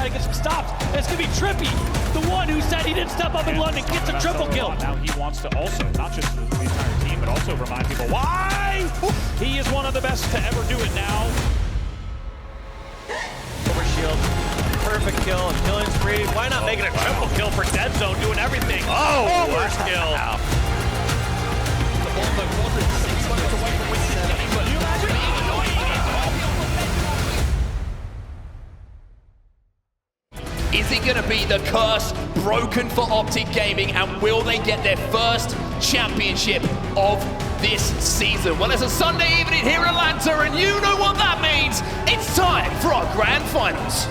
try to get some stops. And it's going to be Trippy, the one who said he didn't step up in London, gets a triple kill. Now he wants to also, not just the entire team, but also remind people why he is one of the best to ever do it now. Shield. Perfect kill, killing spree. Why not make it a triple kill for Dead Zone, doing everything? Oh, worst kill. Wow. The ball by Waldron, 6 minutes away from winning this game, but you imagine Is it going to be the curse broken for OpTic Gaming, and will they get their first championship of this season? Well, it's a Sunday evening here in Atlanta, and you know what that means. It's time for our grand finals.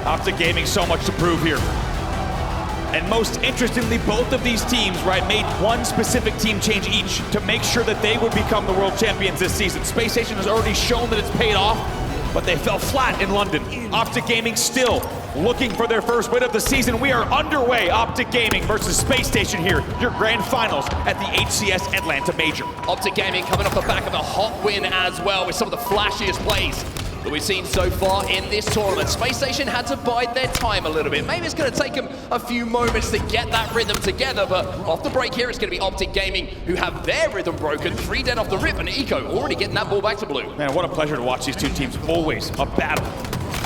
OpTic Gaming, so much to prove here. And most interestingly, both of these teams, right, made one specific team change each to make sure that they would become the world champions this season. Spacestation has already shown that it's paid off, but they fell flat in London. OpTic Gaming still looking for their first win of the season. We are underway. OpTic Gaming versus Spacestation here, your grand finals at the HCS Atlanta Major. OpTic Gaming coming off the back of a hot win as well, with some of the flashiest plays that we've seen so far in this tournament. Spacestation had to bide their time a little bit. Maybe it's going to take them a few moments to get that rhythm together, but off the break here, it's going to be OpTic Gaming who have their rhythm broken. 3 dead off the rip, and Eco already getting that ball back to blue. Man, what a pleasure to watch these two teams. Always a battle,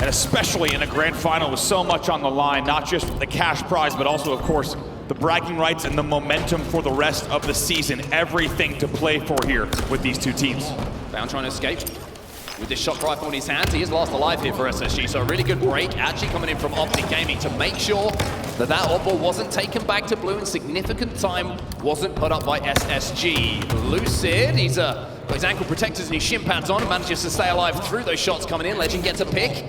and especially in a grand final with so much on the line, not just the cash prize, but also, of course, the bragging rights and the momentum for the rest of the season. Everything to play for here with these two teams. Bound trying to escape. With this shock rifle in his hands, he is last alive here for SSG, so a really good break actually coming in from OpTic Gaming to make sure that that oddball wasn't taken back to blue and significant time wasn't put up by SSG. Lucid, he's got his ankle protectors and his shin pads on and manages to stay alive through those shots coming in. Legend gets a pick.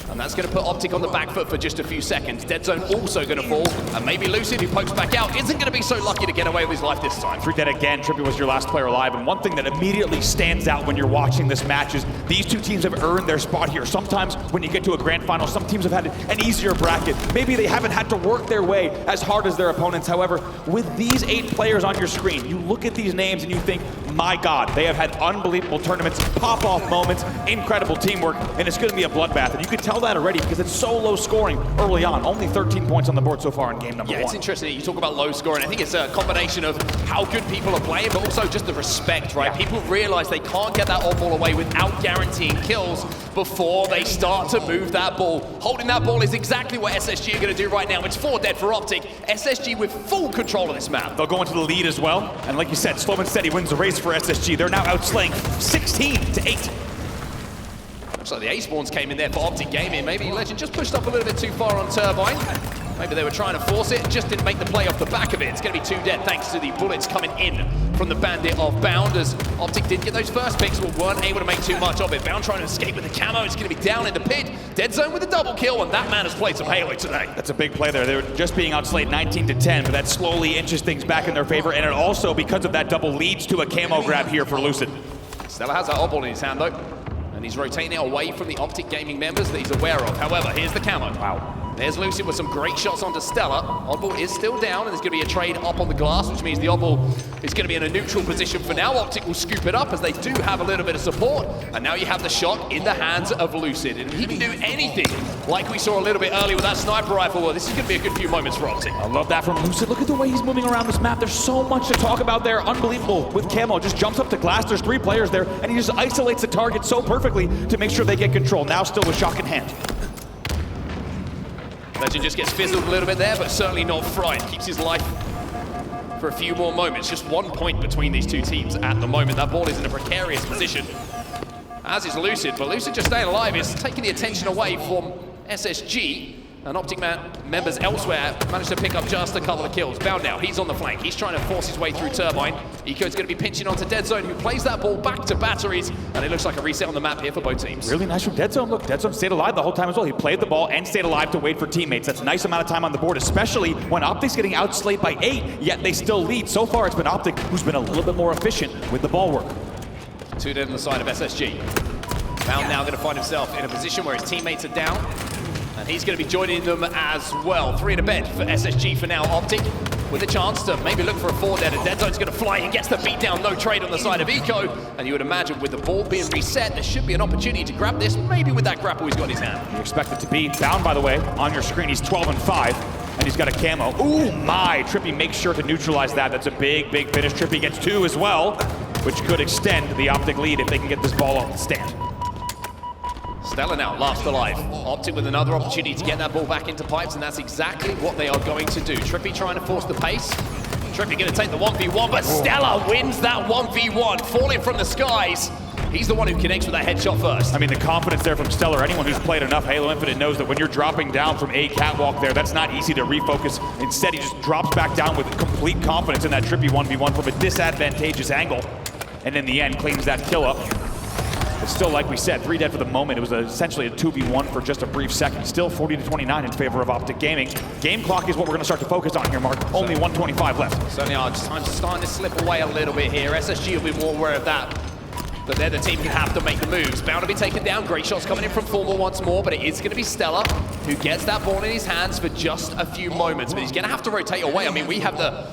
And that's going to put OpTic on the back foot for just a few seconds. Dead Zone also going to fall, and maybe Lucid, who pokes back out, isn't going to be so lucky to get away with his life this time. 3 dead again. Trippy was your last player alive, and one thing that immediately stands out when you're watching this match is these two teams have earned their spot here. Sometimes when you get to a grand final, some teams have had an easier bracket. Maybe they haven't had to work their way as hard as their opponents. However, with these 8 players on your screen, you look at these names and you think, my God, they have had unbelievable tournaments, pop-off moments, incredible teamwork, and it's going to be a bloodbath. And you can tell that already because it's so low scoring early on. Only 13 points on the board so far in game number 1. Yeah, it's interesting. You talk about low scoring. I think it's a combination of how good people are playing, but also just the respect, right? Yeah. People realize they can't get that odd ball away without guaranteeing kills before they start to move that ball. Holding that ball is exactly what SSG are going to do right now. It's 4 dead for OpTic. SSG with full control of this map. They'll go into the lead as well. And like you said, slow and steady wins the race for SSG. They're now outslaying 16-8. Looks like the A-spawns came in there for OpTic Gaming. Maybe Legend just pushed up a little bit too far on Turbine. Maybe they were trying to force it, just didn't make the play off the back of it. It's going to be 2 dead thanks to the bullets coming in from the Bandit of Bound, as OpTic did get those first picks, but weren't able to make too much of it. Bound trying to escape with the camo. It's going to be down in the pit. Dead Zone with a double kill, and that man has played some Halo today. That's a big play there. They were just being outslayed 19-10, but that slowly inches things back in their favor, and it also, because of that double, leads to a camo grab here for Lucid. Stellur has that oddball in his hand, though. And he's rotating it away from the OpTic Gaming members that he's aware of. However, here's the camo. Wow. There's Lucid with some great shots onto Stellur. Oddball is still down, and there's going to be a trade up on the glass, which means the Oddball is going to be in a neutral position for now. OpTic will scoop it up, as they do have a little bit of support. And now you have the shot in the hands of Lucid. And he can do anything, like we saw a little bit earlier with that sniper rifle. Well, this is going to be a good few moments for OpTic. I love that from Lucid. Look at the way he's moving around this map. There's so much to talk about there. Unbelievable with camo. Just jumps up to glass. There's 3 players there, and he just isolates the target so perfectly to make sure they get control. Now still with shock in hand. Legend just gets fizzled a little bit there, but certainly not fried. Keeps his life for a few more moments. Just 1 point between these two teams at the moment. That ball is in a precarious position, as is Lucid. But Lucid just staying alive is taking the attention away from SSG. And OpTic members elsewhere managed to pick up just a couple of kills. Bound now, he's on the flank. He's trying to force his way through Turbine. Eco's going to be pinching onto Dead Zone, who plays that ball back to batteries. And it looks like a reset on the map here for both teams. Really nice from Dead Zone. Look, Dead Zone stayed alive the whole time as well. He played the ball and stayed alive to wait for teammates. That's a nice amount of time on the board, especially when OpTic's getting outslayed by 8, yet they still lead. So far, it's been OpTic who's been a little bit more efficient with the ball work. 2 dead on the side of SSG. Bound now going to find himself in a position where his teammates are down. And he's going to be joining them as well. 3 in a bed for SSG for now. OpTic with a chance to maybe look for a forward there. Deadzone's going to fly. He gets the beat down, no trade on the side of Eco. And you would imagine with the ball being reset, there should be an opportunity to grab this, maybe with that grapple he's got in his hand. You expect it to be bound, by the way, on your screen. He's 12-5, and he's got a camo. Ooh, my. Trippy makes sure to neutralize that. That's a big, big finish. Trippy gets 2 as well, which could extend the OpTic lead if they can get this ball off the stand. Stellur now last alive. OpTic with another opportunity to get that ball back into pipes, and that's exactly what they are going to do. Trippy trying to force the pace. Trippy going to take the 1v1, but Stellur wins that 1v1, falling from the skies. He's the one who connects with that headshot first. I mean, the confidence there from Stellur. Anyone who's played enough Halo Infinite knows that when you're dropping down from a catwalk there, that's not easy to refocus. Instead, he just drops back down with complete confidence in that Trippy 1v1 from a disadvantageous angle. And in the end, cleans that kill up. But still, like we said, 3 dead for the moment. It was essentially a 2v1 for just a brief second. Still 40-29 in favor of OpTic Gaming. Game clock is what we're going to start to focus on here, Mark. Only 125 left. Certainly are. Just time to start to slip away a little bit here. SSG will be more aware of that. But they're the team who have to make the moves. Bound to be taken down. Great shots coming in from Formal once more, but it is going to be Stellur who gets that ball in his hands for just a few moments. But he's going to have to rotate away. I mean, we have the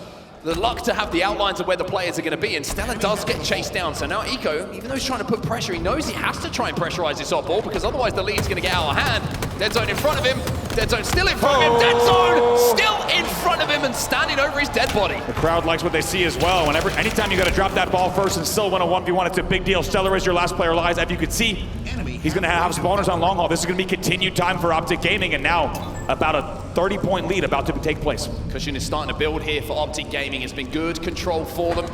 luck to have the outlines of where the players are going to be, and Stellur does get chased down. So now Eco, even though he's trying to put pressure, he knows he has to try and pressurize this off ball, because otherwise the lead's going to get out of hand. Deadzone in front of him. Deadzone still in front of him. Deadzone still in front of him and standing over his dead body. The crowd likes what they see as well. Anytime you got to drop that ball first and still win a 1v1, it's a big deal. Stellur is your last player alive. As you can see, he's going to have spawners on long haul. This is going to be continued time for OpTic Gaming, and now about a 30-point lead about to take place. Cushion is starting to build here for OpTic Gaming. It's been good control for them.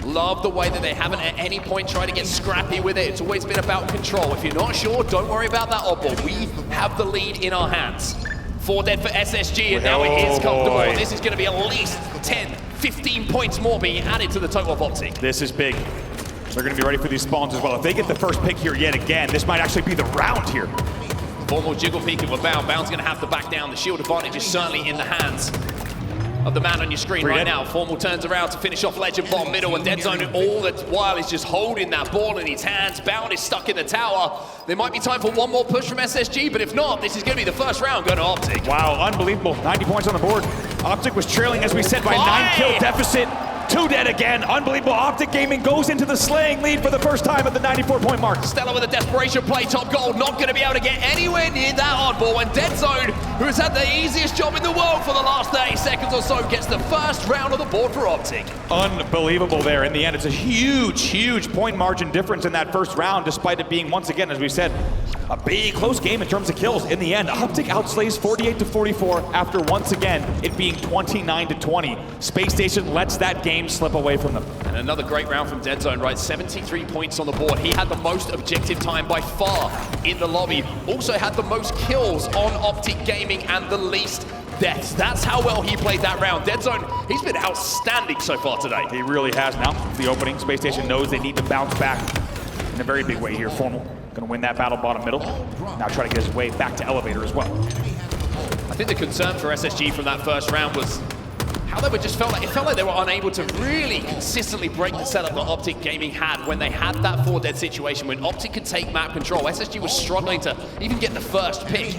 Love the way that they haven't at any point tried to get scrappy with it. It's always been about control. If you're not sure, don't worry about that oddball. We have the lead in our hands. 4 dead for SSG, and now it is comfortable. Boy. This is going to be at least 10, 15 points more being added to the total of OpTic. This is big. They're going to be ready for these spawns as well. If they get the first pick here yet again, this might actually be the round here. Formal jiggle peeking with Bound. Bound's going to have to back down. The shield advantage is certainly in the hands of the man on your screen right now. Formal turns around to finish off Legend bottom middle, and Deadzone all the while is just holding that ball in his hands. Bound is stuck in the tower. There might be time for one more push from SSG, but if not, this is going to be the first round going to OpTic. Wow, unbelievable. 90 points on the board. OpTic was trailing, as we said, by 9-kill deficit. 2 dead again. Unbelievable. OpTic Gaming goes into the slaying lead for the first time at the 94-point mark. Stellur with a desperation play, top goal, not going to be able to get anywhere near that oddball. And Deadzone, who has had the easiest job in the world for the last 30 seconds or so, gets the first round on the board for OpTic. Unbelievable there. In the end, it's a huge, huge point margin difference in that first round, despite it being, once again, as we said, a big close game in terms of kills. In the end, OpTic outslays 48-44 after once again it being 29-20. Spacestation lets that game slip away from them. And another great round from Deadzone, right? 73 points on the board. He had the most objective time by far in the lobby. Also had the most kills on OpTic Gaming and the least deaths. That's how well he played that round. Deadzone, he's been outstanding so far today. He really has. Now, the opening, Spacestation knows they need to bounce back in a very big way here. Formal gonna win that battle bottom middle. Now try to get his way back to elevator as well. I think the concern for SSG from that first round was how they it felt like they were unable to really consistently break the setup that OpTic Gaming had when they had that 4 dead situation. When OpTic could take map control, SSG was struggling to even get the first pick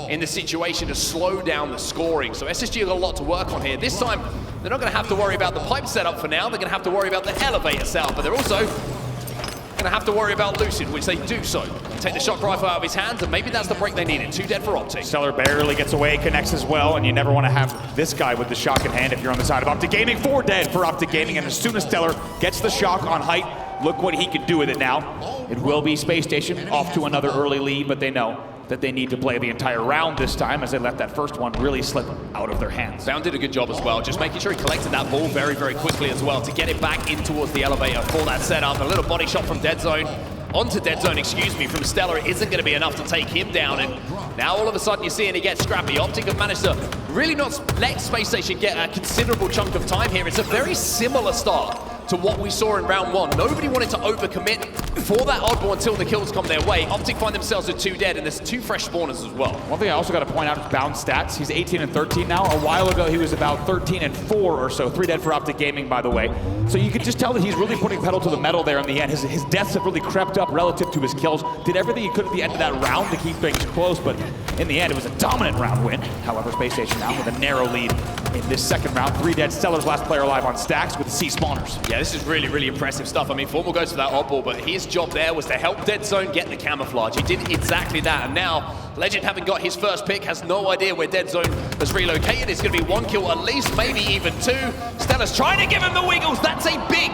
in the situation to slow down the scoring. So SSG have got a lot to work on here. This time, they're not going to have to worry about the pipe setup for now. They're going to have to worry about the elevator setup, but they're also going to have to worry about Lucid, which they do so. Take the shock rifle out of his hands, and maybe that's the break they needed. 2 dead for OpTic. Stellur barely gets away, connects as well, and you never want to have this guy with the shock in hand if you're on the side of OpTic Gaming. 4 dead for OpTic Gaming, and as soon as Stellur gets the shock on height, look what he can do with it now. It will be Spacestation off to another early lead, but they know that they need to play the entire round this time as they let that first one really slip out of their hands. Bound did a good job as well, just making sure he collected that ball very, very quickly as well to get it back in towards the elevator for that setup. A little body shot from Deadzone. Onto Deadzone, excuse me, from Stellur. It isn't going to be enough to take him down, and now all of a sudden you're seeing he gets scrappy. OpTic have managed to really not let Spacestation get a considerable chunk of time here. It's a very similar start to what we saw in round 1. Nobody wanted to overcommit for that oddball until the kills come their way. OpTic find themselves with 2 dead, and there's 2 fresh spawners as well. One thing I also got to point out is Bound stats. He's 18 and 13 now. A while ago, he was about 13 and 4 or so. 3 dead for OpTic Gaming, by the way. So you can just tell that he's really putting pedal to the metal there in the end. His deaths have really crept up relative to his kills. Did everything he could at the end of that round to keep things close, but in the end, it was a dominant round win. However, Spacestation now with a narrow lead in this second round. 3 dead. Stellur's last player alive on stacks with C spawners. Yeah, this is really, really impressive stuff. I mean, Formal goes for that oddball, but his job there was to help Dead Zone get the camouflage. He did exactly that, and now Legend, having got his first pick, has no idea where Dead Zone has relocated. It's going to be 1 kill at least, maybe even 2. Stellur's trying to give him the wiggles. That's a big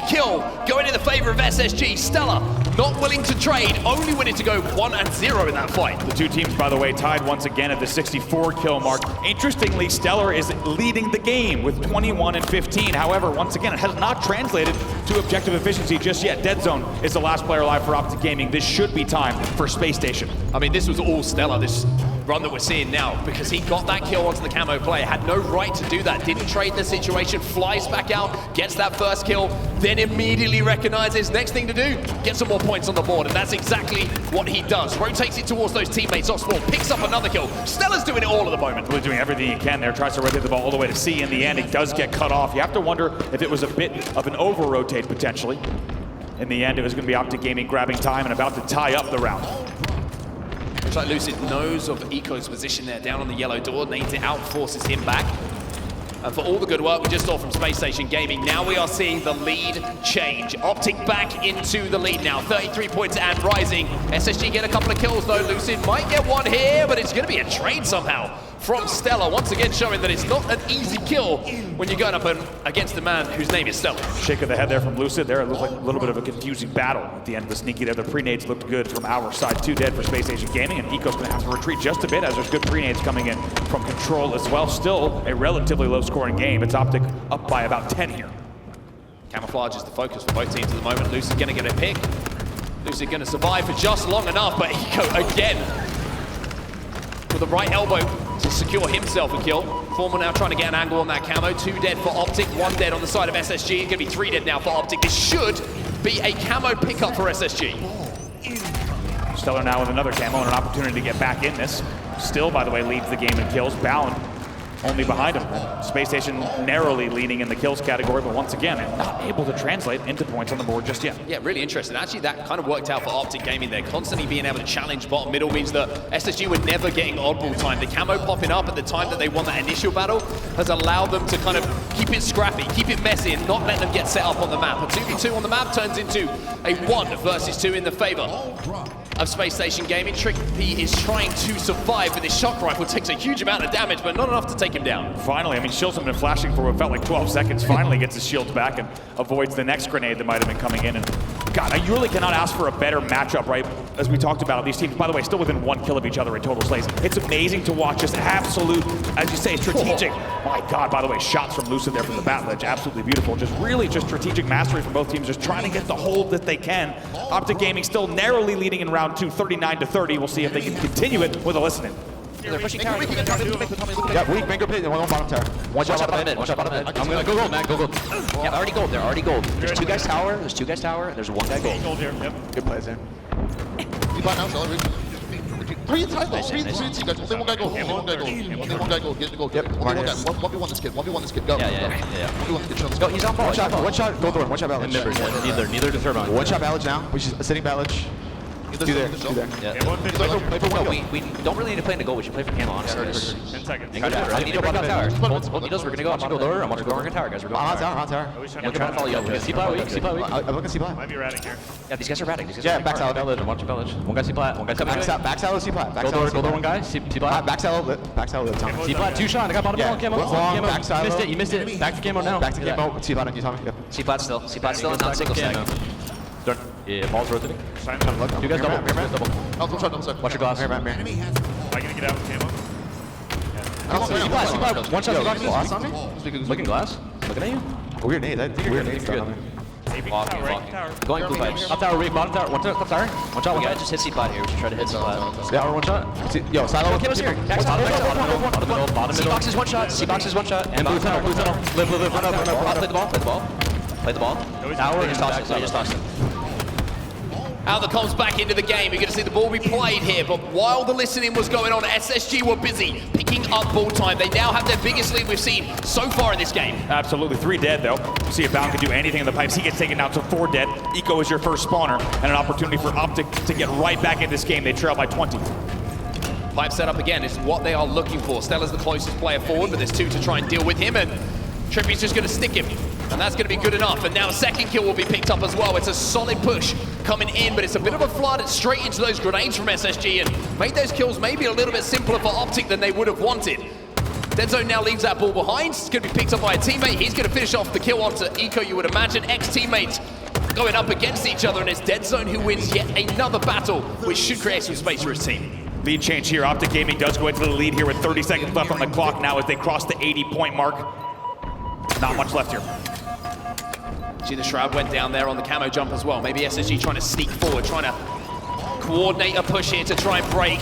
kill going in the favor of SSG. Stellur not willing to trade, only willing to go 1-0 in that fight. The 2 teams, by the way, tied once again at the 64 kill mark. Interestingly, Stellur is leading the game with 21 and 15. However, once again, it has not translated to objective efficiency just yet. Dead Zone is the last player alive for OpTic Gaming. This should be time for Spacestation. I mean, this was all Stellur, this run that we're seeing now, because he got that kill onto the camo play, had no right to do that, didn't trade the situation, flies back out, gets that first kill, then immediately recognizes next thing to do, get some more points on the board, and that's exactly what he does. Rotates it towards those teammates off spawn, picks up another kill. Stellur's doing it all at the moment. Really doing everything he can there, tries to rotate the ball all the way to C. In the end, it does get cut off. You have to wonder if it was a bit of an over-rotate potentially. In the end, it was going to be OpTic Gaming grabbing time and about to tie up the round. Looks like Lucid knows of Eco's position there, down on the yellow door, needs it out, forces him back. And for all the good work we just saw from Spacestation Gaming, now we are seeing the lead change. OpTic back into the lead now, 33 points and rising. SSG get a couple of kills though. Lucid might get one here, but it's going to be a trade somehow from Stellur, once again showing that it's not an easy kill when you're going up against the man whose name is Stellur. Shake of the head there from Lucid. There, it looked like a little bit of a confusing battle at the end of the sneaky there. The pre-nades looked good from our side. 2 dead for Spacestation Gaming, and Eco's going to have to retreat just a bit as there's good pre-nades coming in from Control as well. Still a relatively low-scoring game. It's OpTic up by about 10 here. Camouflage is the focus for both teams at the moment. Lucid going to get a pick. Lucid going to survive for just long enough, but Eco again with the right elbow to secure himself a kill. Formal now trying to get an angle on that camo. 2 dead for OpTic, 1 dead on the side of SSG. It's going to be 3 dead now for OpTic. This should be a camo pickup for SSG. Stellur now with another camo and an opportunity to get back in this. Still, by the way, leads the game in kills. Bound only behind him. Spacestation narrowly leading in the kills category, but once again, not able to translate into points on the board just yet. Yeah, really interesting. Actually, that kind of worked out for OpTic Gaming there. Constantly being able to challenge bottom middle means that SSG were never getting oddball time. The camo popping up at the time that they won that initial battle has allowed them to kind of keep it scrappy, keep it messy, and not let them get set up on the map. A 2v2 on the map turns into a 1 versus 2 in the favor of Spacestation Gaming. Trippy is trying to survive, but this shock rifle takes a huge amount of damage, but not enough to take him down. Finally, I mean, shields have been flashing for what felt like 12 seconds. Finally gets his shields back and avoids the next grenade that might have been coming in. And God, you really cannot ask for a better matchup, right? As we talked about, these teams, by the way, still within 1 kill of each other in total slays. It's amazing to watch just absolute, as you say, strategic. My God, by the way, shots from Lucid there from the bat ledge. Absolutely beautiful. Just really just strategic mastery from both teams, just trying to get the hold that they can. OpTic Gaming still narrowly leading in round 2, 39-30. We'll see if they can continue it with a listening. They're pushing tower. Yeah, weak finger pit and one on bottom tower. One shot bottom mid. One shot bottom mid. I'm gonna go gold, man. Go gold. Yeah, already gold. They're already gold. There's 2 guys tower. There's 2 guys tower. And there's 1 guy gold. Gold here. Yep. Good plays there. You bought now, Stellur. 3 times though. 3 guys. Only 1 guy gold. Only 1 guy gold. Only 1 guy gold. Get the gold. Yep. 1v1 this kid. 1v1 this kid. Go. Yeah. 1v1 this kid. Go. He's on ball. One shot. Gold door. 1 shot ballage. Neither to third on. 1 shot ballage now. Which is a sitting ballage. Do there. Yeah. Play for 1 No, we don't really need to play in the goal. We should play for camo, honestly. 10 seconds. I need to run down tower. Hold needles. We're gonna go. I'm gonna go lower. I'm gonna go on tower, guys. We're going on tower. tower. Yeah, we're trying to follow you up. C plat weak. C plat weak. I'm looking C plat. Might be ratting here. Yeah, these guys are ratting. Yeah, back salad. Village. Watch village. One guy C plat. One guy C plat. Back salad C plat. Gold door. One guy. C plat. Back salad. Back salad. C plat. 2 shot. I got bottom Yeah. camo. Long back silo. Missed it. You missed it. Back to camo now. Back to camo. C plat on you, Tommy. C plat still. C plat still. Not single stack. Yeah, ball's rotating. Trying to look. You guys double. Double shot. Watch your glass. Am I gonna get out with camo? C plat. One shot. Glass on me? Looking glass. Looking at you. Weird nade. I think you're weird nade. Walking. Going blue pipes. Up tower, weak, bottom tower. One top tower. One shot, one guy. Just hit C plat here. We should try to hit C plat. Yeah, or 1 shot. Yo, silo. Camo's here. Bottom middle. C box is 1 shot. C box is 1 shot. And blue tunnel. Live. Run up. Play the ball. Play the ball. Tower. They just tossed it. Alva comes back into the game. You're going to see the ball be played here, but while the listening was going on, SSG were busy picking up ball time. They now have their biggest lead we've seen so far in this game. Absolutely, 3 dead though. See if Bound can do anything in the pipes. He gets taken down to 4 dead. Eco is your first spawner, and an opportunity for OpTic to get right back in this game. They trail by 20. Pipe setup again is what they are looking for. Stellur's the closest player forward, but there's 2 to try and deal with him, and Trippy's just going to stick him. And that's going to be good enough. And now a second kill will be picked up as well. It's a solid push coming in, but it's a bit of a flood. It's straight into those grenades from SSG and made those kills maybe a little bit simpler for OpTic than they would have wanted. Deadzone now leaves that ball behind. It's going to be picked up by a teammate. He's going to finish off the kill onto Eco, you would imagine. Ex-teammates going up against each other, and it's Deadzone who wins yet another battle, which should create some space for his team. Lead change here. OpTic Gaming does go into the lead here with 30 seconds left on the clock now as they cross the 80-point mark. Not much left here. See, the Shroud went down there on the camo jump as well. Maybe SSG trying to sneak forward, trying to coordinate a push here to try and break.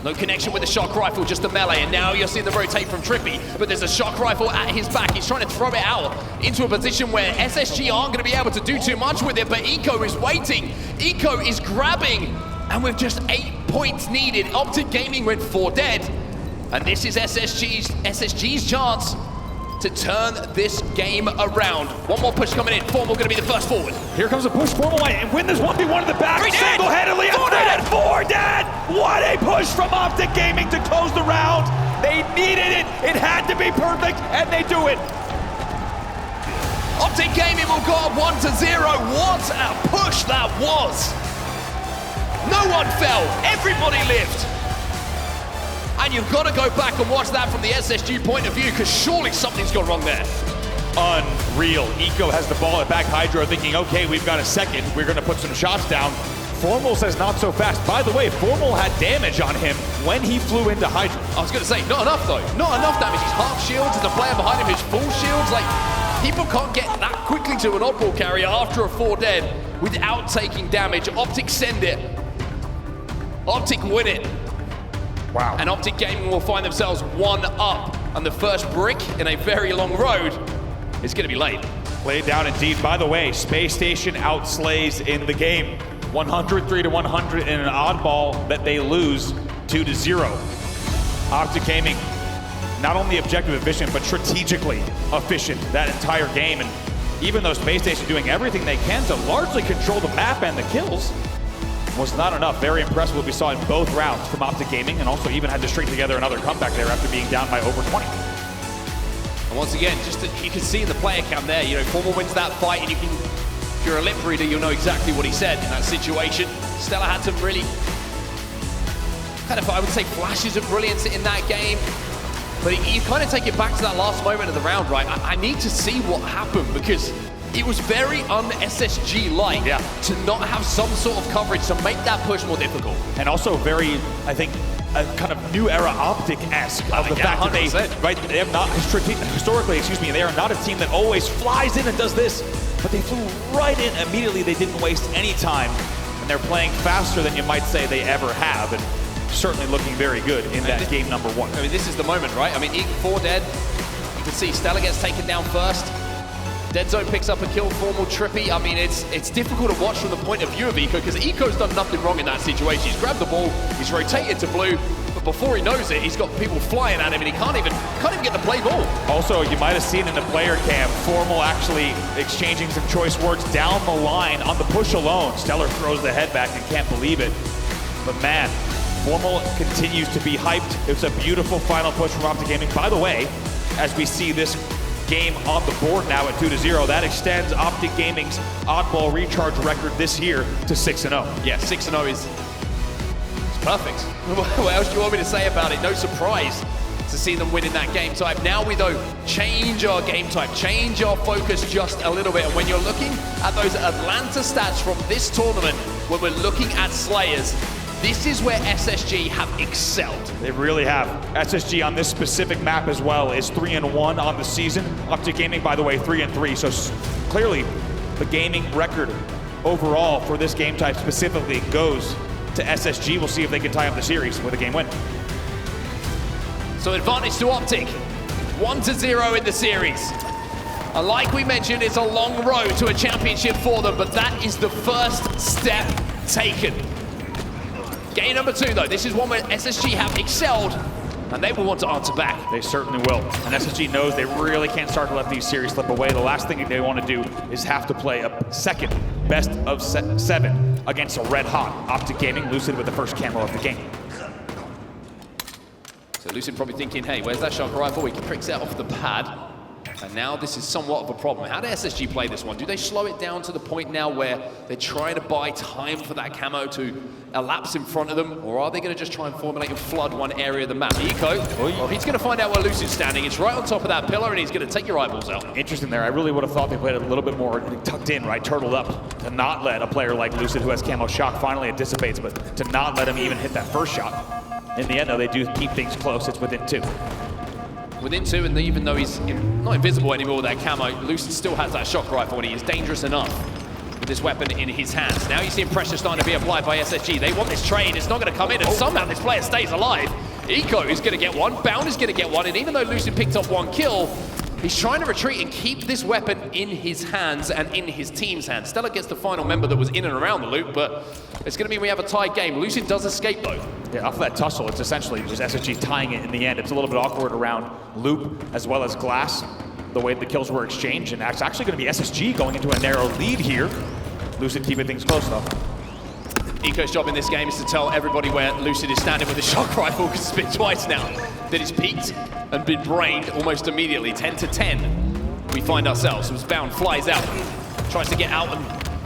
No connection with the shock rifle, just the melee, and now you're seeing the rotate from Trippy, but there's a shock rifle at his back. He's trying to throw it out into a position where SSG aren't going to be able to do too much with it, but Eco is waiting. Eco is grabbing, and with just 8 points needed, OpTic Gaming went 4 dead, and this is SSG's chance to turn this game around. One more push coming in. Formal going to be the first forward. Here comes a push. Formal might win this 1v1 in the back. Single-handedly, 4 dead! What a push from OpTic Gaming to close the round. They needed it. It had to be perfect, and they do it. OpTic Gaming will go up 1-0. What a push that was. No one fell. Everybody lived. And you've got to go back and watch that from the SSG point of view, because surely something's gone wrong there. Unreal. Eco has the ball at back Hydro, thinking, okay, we've got a second. We're going to put some shots down. Formal says not so fast. By the way, Formal had damage on him when he flew into Hydro. I was going to say, not enough though. Not enough damage. He's half shields, and the player behind him is full shields. Like, people can't get that quickly to an oddball carrier after a 4 dead without taking damage. OpTic send it. OpTic win it. Wow. And OpTic Gaming will find themselves 1 up, and the first brick in a very long road is going to be laid. Laid down indeed. By the way, Spacestation outslays in the game. 103-100 in an oddball that they lose 2-0. OpTic Gaming, not only objective efficient, but strategically efficient that entire game. And even though Spacestation doing everything they can to largely control the map and the kills, was not enough. Very impressive what we saw in both rounds from OpTic Gaming, and also even had to string together another comeback there after being down by over 20. And once again, you can see in the player cam there, you know, Formal wins that fight, and if you're a lip reader, you'll know exactly what he said in that situation. Stellur had some really, kind of, I would say, flashes of brilliance in that game. But you kind of take it back to that last moment of the round, right? I need to see what happened, because it was very un-SSG-like to not have some sort of coverage to make that push more difficult. And also very, I think, a kind of new era OpTic-esque of the fact that they have not, historically, they are not a team that always flies in and does this, but they flew right in immediately. They didn't waste any time, and they're playing faster than you might say they ever have, and certainly looking very good in that game number 1. I mean, this is the moment, right? I mean, 4 dead. You can see Stellur gets taken down first. Deadzone picks up a kill, Formal, Trippy. I mean, it's difficult to watch from the point of view of Eco, because Eco's done nothing wrong in that situation. He's grabbed the ball, he's rotated to blue, but before he knows it, he's got people flying at him, and he can't even get the play ball. Also, you might have seen in the player cam, Formal actually exchanging some choice words down the line on the push alone. Stellur throws the head back and can't believe it. But man, Formal continues to be hyped. It's a beautiful final push from OpTic Gaming. By the way, as we see this game on the board now at 2-0, that extends OpTic Gaming's oddball recharge record this year to 6-0. Yeah, 6-0 is perfect. What else do you want me to say about it? No surprise to see them win in that game type. Now we, though, change our game type, change our focus just a little bit. And when you're looking at those Atlanta stats from this tournament, when we're looking at Slayers, this is where SSG have excelled. They really have. SSG on this specific map as well is 3-1 on the season. OpTic Gaming, by the way, 3-3. So clearly, the gaming record overall for this game type specifically goes to SSG. We'll see if they can tie up the series with a game win. So advantage to OpTic. 1-0 in the series. And like we mentioned, it's a long road to a championship for them, but that is the first step taken. Game number 2, though. This is one where SSG have excelled, and they will want to answer back. They certainly will. And SSG knows they really can't start to let these series slip away. The last thing they want to do is have to play a second best of 7 against a red-hot OpTic Gaming. Lucid with the first camera of the game. So Lucid probably thinking, hey, where's that shock rifle? He pricks out off the pad. And now this is somewhat of a problem. How do SSG play this one? Do they slow it down to the point now where they're trying to buy time for that camo to elapse in front of them? Or are they going to just try and formulate and flood one area of the map? Eco, well, he's going to find out where Lucid's standing. It's right on top of that pillar, and he's going to take your eyeballs out. Interesting there. I really would have thought they played it a little bit more tucked in, right? Turtled up to not let a player like Lucid, who has camo shock, finally it dissipates, but to not let him even hit that first shot. In the end, though, they do keep things close. It's within 2. Within 2, and even though he's not invisible anymore with that camo, Lucid still has that shock rifle, and he is dangerous enough with this weapon in his hands. Now you see pressure starting to be applied by SSG. They want this trade. It's not going to come in, and somehow this player stays alive. Eco is going to get one, Bound is going to get one, and even though Lucid picked up 1 kill, he's trying to retreat and keep this weapon in his hands and in his team's hands. Stellur gets the final member that was in and around the loop, but it's going to mean we have a tied game. Lucid does escape, though. Yeah, off of that tussle, it's essentially just SSG tying it in the end. It's a little bit awkward around loop as well as glass, the way the kills were exchanged, and that's actually going to be SSG going into a narrow lead here. Lucid keeping things close, though. Eco's job in this game is to tell everybody where Lucid is standing with the shock rifle, because it's been twice now that he's peaked and been brained almost immediately. 10 to 10, we find ourselves. As Bound flies out, tries to get out and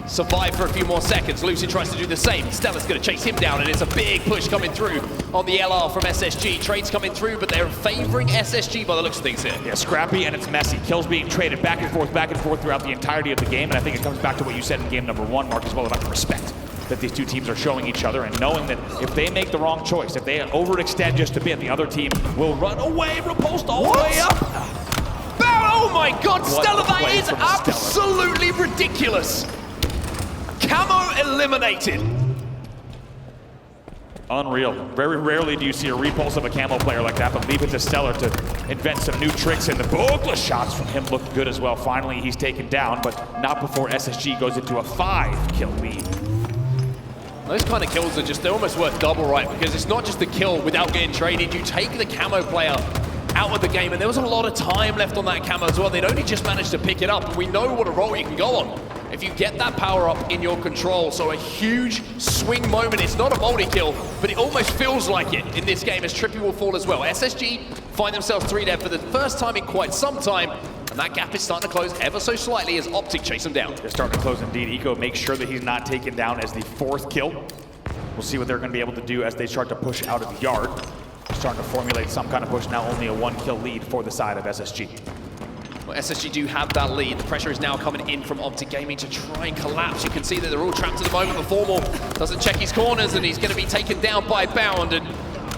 survive for a few more seconds. Lucid tries to do the same. Stellar's going to chase him down, and it's a big push coming through on the LR from SSG. Trades coming through, but they're favoring SSG by the looks of things here. Yeah, scrappy and it's messy. Kills being traded back and forth throughout the entirety of the game, and I think it comes back to what you said in game number 1, Mark, as well, about the respect that these two teams are showing each other, and knowing that if they make the wrong choice, if they overextend just a bit, the other team will run away, repulsed all the way up. Oh my God, Stellur, that play is from Stellur. absolutely ridiculous. Camo eliminated. Unreal. Very rarely do you see a repulse of a camo player like that, but leave it to Stellur to invent some new tricks, and the bookless shots from him look good as well. Finally, he's taken down, but not before SSG goes into a 5-kill lead. Those kind of kills are just, they're almost worth double, right? Because it's not just the kill without getting traded. You take the camo player out of the game, and there was a lot of time left on that camo as well. They'd only just managed to pick it up, and we know what a role you can go on if you get that power up in your control. So a huge swing moment. It's not a multi-kill, but it almost feels like it in this game, as Trippy will fall as well. SSG find themselves 3 dead for the first time in quite some time, and that gap is starting to close ever so slightly as OpTic chase them down. They're starting to close indeed. Eco makes sure that he's not taken down as the 4th kill. We'll see what they're going to be able to do as they start to push out of the yard. Starting to formulate some kind of push, now only a 1-kill lead for the side of SSG. Well, SSG do have that lead. The pressure is now coming in from OpTic Gaming to try and collapse. You can see that they're all trapped at the moment. The Formal doesn't check his corners, and he's going to be taken down by Bound. And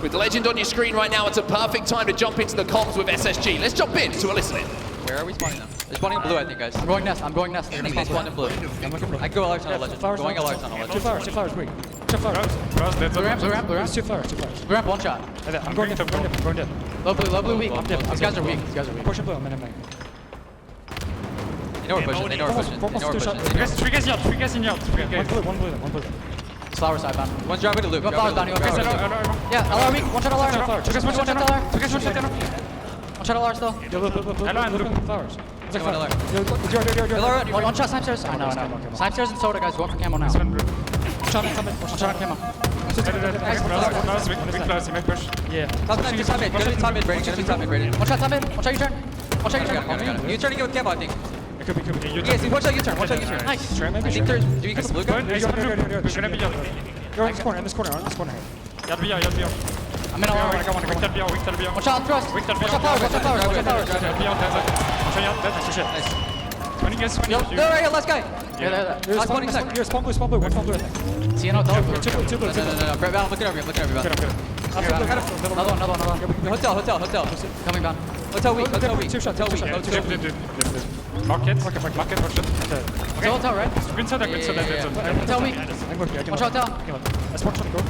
with the legend on your screen right now, it's a perfect time to jump into the comms with SSG. Let's jump in to a listening. Where are we spawning them? They're spawning blue, I think, guys. I'm going nest. They're gonna spawn in blue. I go LR tunnel legend. Going LR tunnel legend. 2 flowers, weak. 2 flowers. Blue ramp. 2 flowers. Blue ramp, 1 shot. I'm going dead. Low blue, weak. These guys are weak. Push blue, I'm in. They know we're pushing. 3 guys in yard. 1 blue. Flower side bound. One's driving to loop. Got flowers down here. Yeah, LR weak. 1 shot LR. 2 guys, 1 shot LR. 2 guys, 1 shot LR. 1 shot LR still. LR and loop flowers. It's like LR. LR. 1 shot snipe stairs. I know. Snipe stairs and soda, guys. Going for camo now. 1 shot on camo. Yeah. Top mid. Top mid, Brady. 1 shot top mid. 1 shot U-turn. 1 shot U-turn. U-turn to get with camo, I think. It could be. Yes, 1 shot U-turn. 1 shot U-turn. Nice. I think there's. Do you get the blue guy? You're in this corner. I'm in LR. 1 shot thrust. 1 shot flowers. Nice. Yo, there, right here, last guy. Yeah, there. Last 20 seconds. You're spawn blue. 1 blue. See, no, don't. Two blue. No. I'm looking over you. Another one. Hotel. Coming down. Hotel weak. 2 shots. Market. So hotel, right? Hotel weak. 1 shot hotel. Let's watch on the go.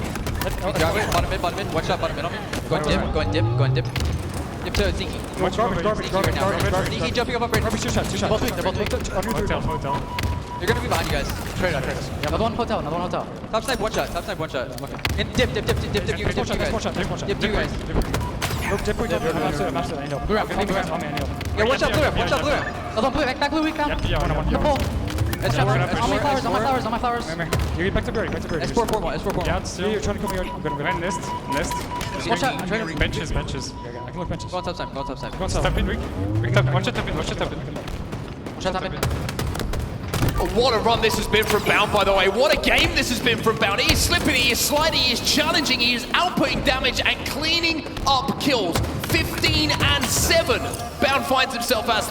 Bottom mid. 1 shot bottom mid on me. Going dip. to Zeke. Garbage. Zeke jumping up bridge. Two shots. Both weak, they're both weak. Hotel. They're gonna be behind you guys. Trade us. Another one hotel. Top snipe, one shot. And dip, you guys. Dip, you guys. Dip, I know. Blue ramp. Yeah, one shot, blue ramp. Another one, blue, back blue, weak now. The pole. It's on my flowers. You back to Birdie. S4-4-1. Yeah, still. You're trying to come here. I'm gonna go ahead nest. One shot, I'm trying to... Benches. Yeah, I can look benches. Go on top side. Go on, step in, weak. One shot, tap in. One shot, tap in. What a run this has been from Bound, by the way. What a game this has been from Bound. He is slipping, he is sliding, he is challenging, he is outputting damage and cleaning up kills. 15 and 7. Bound finds himself as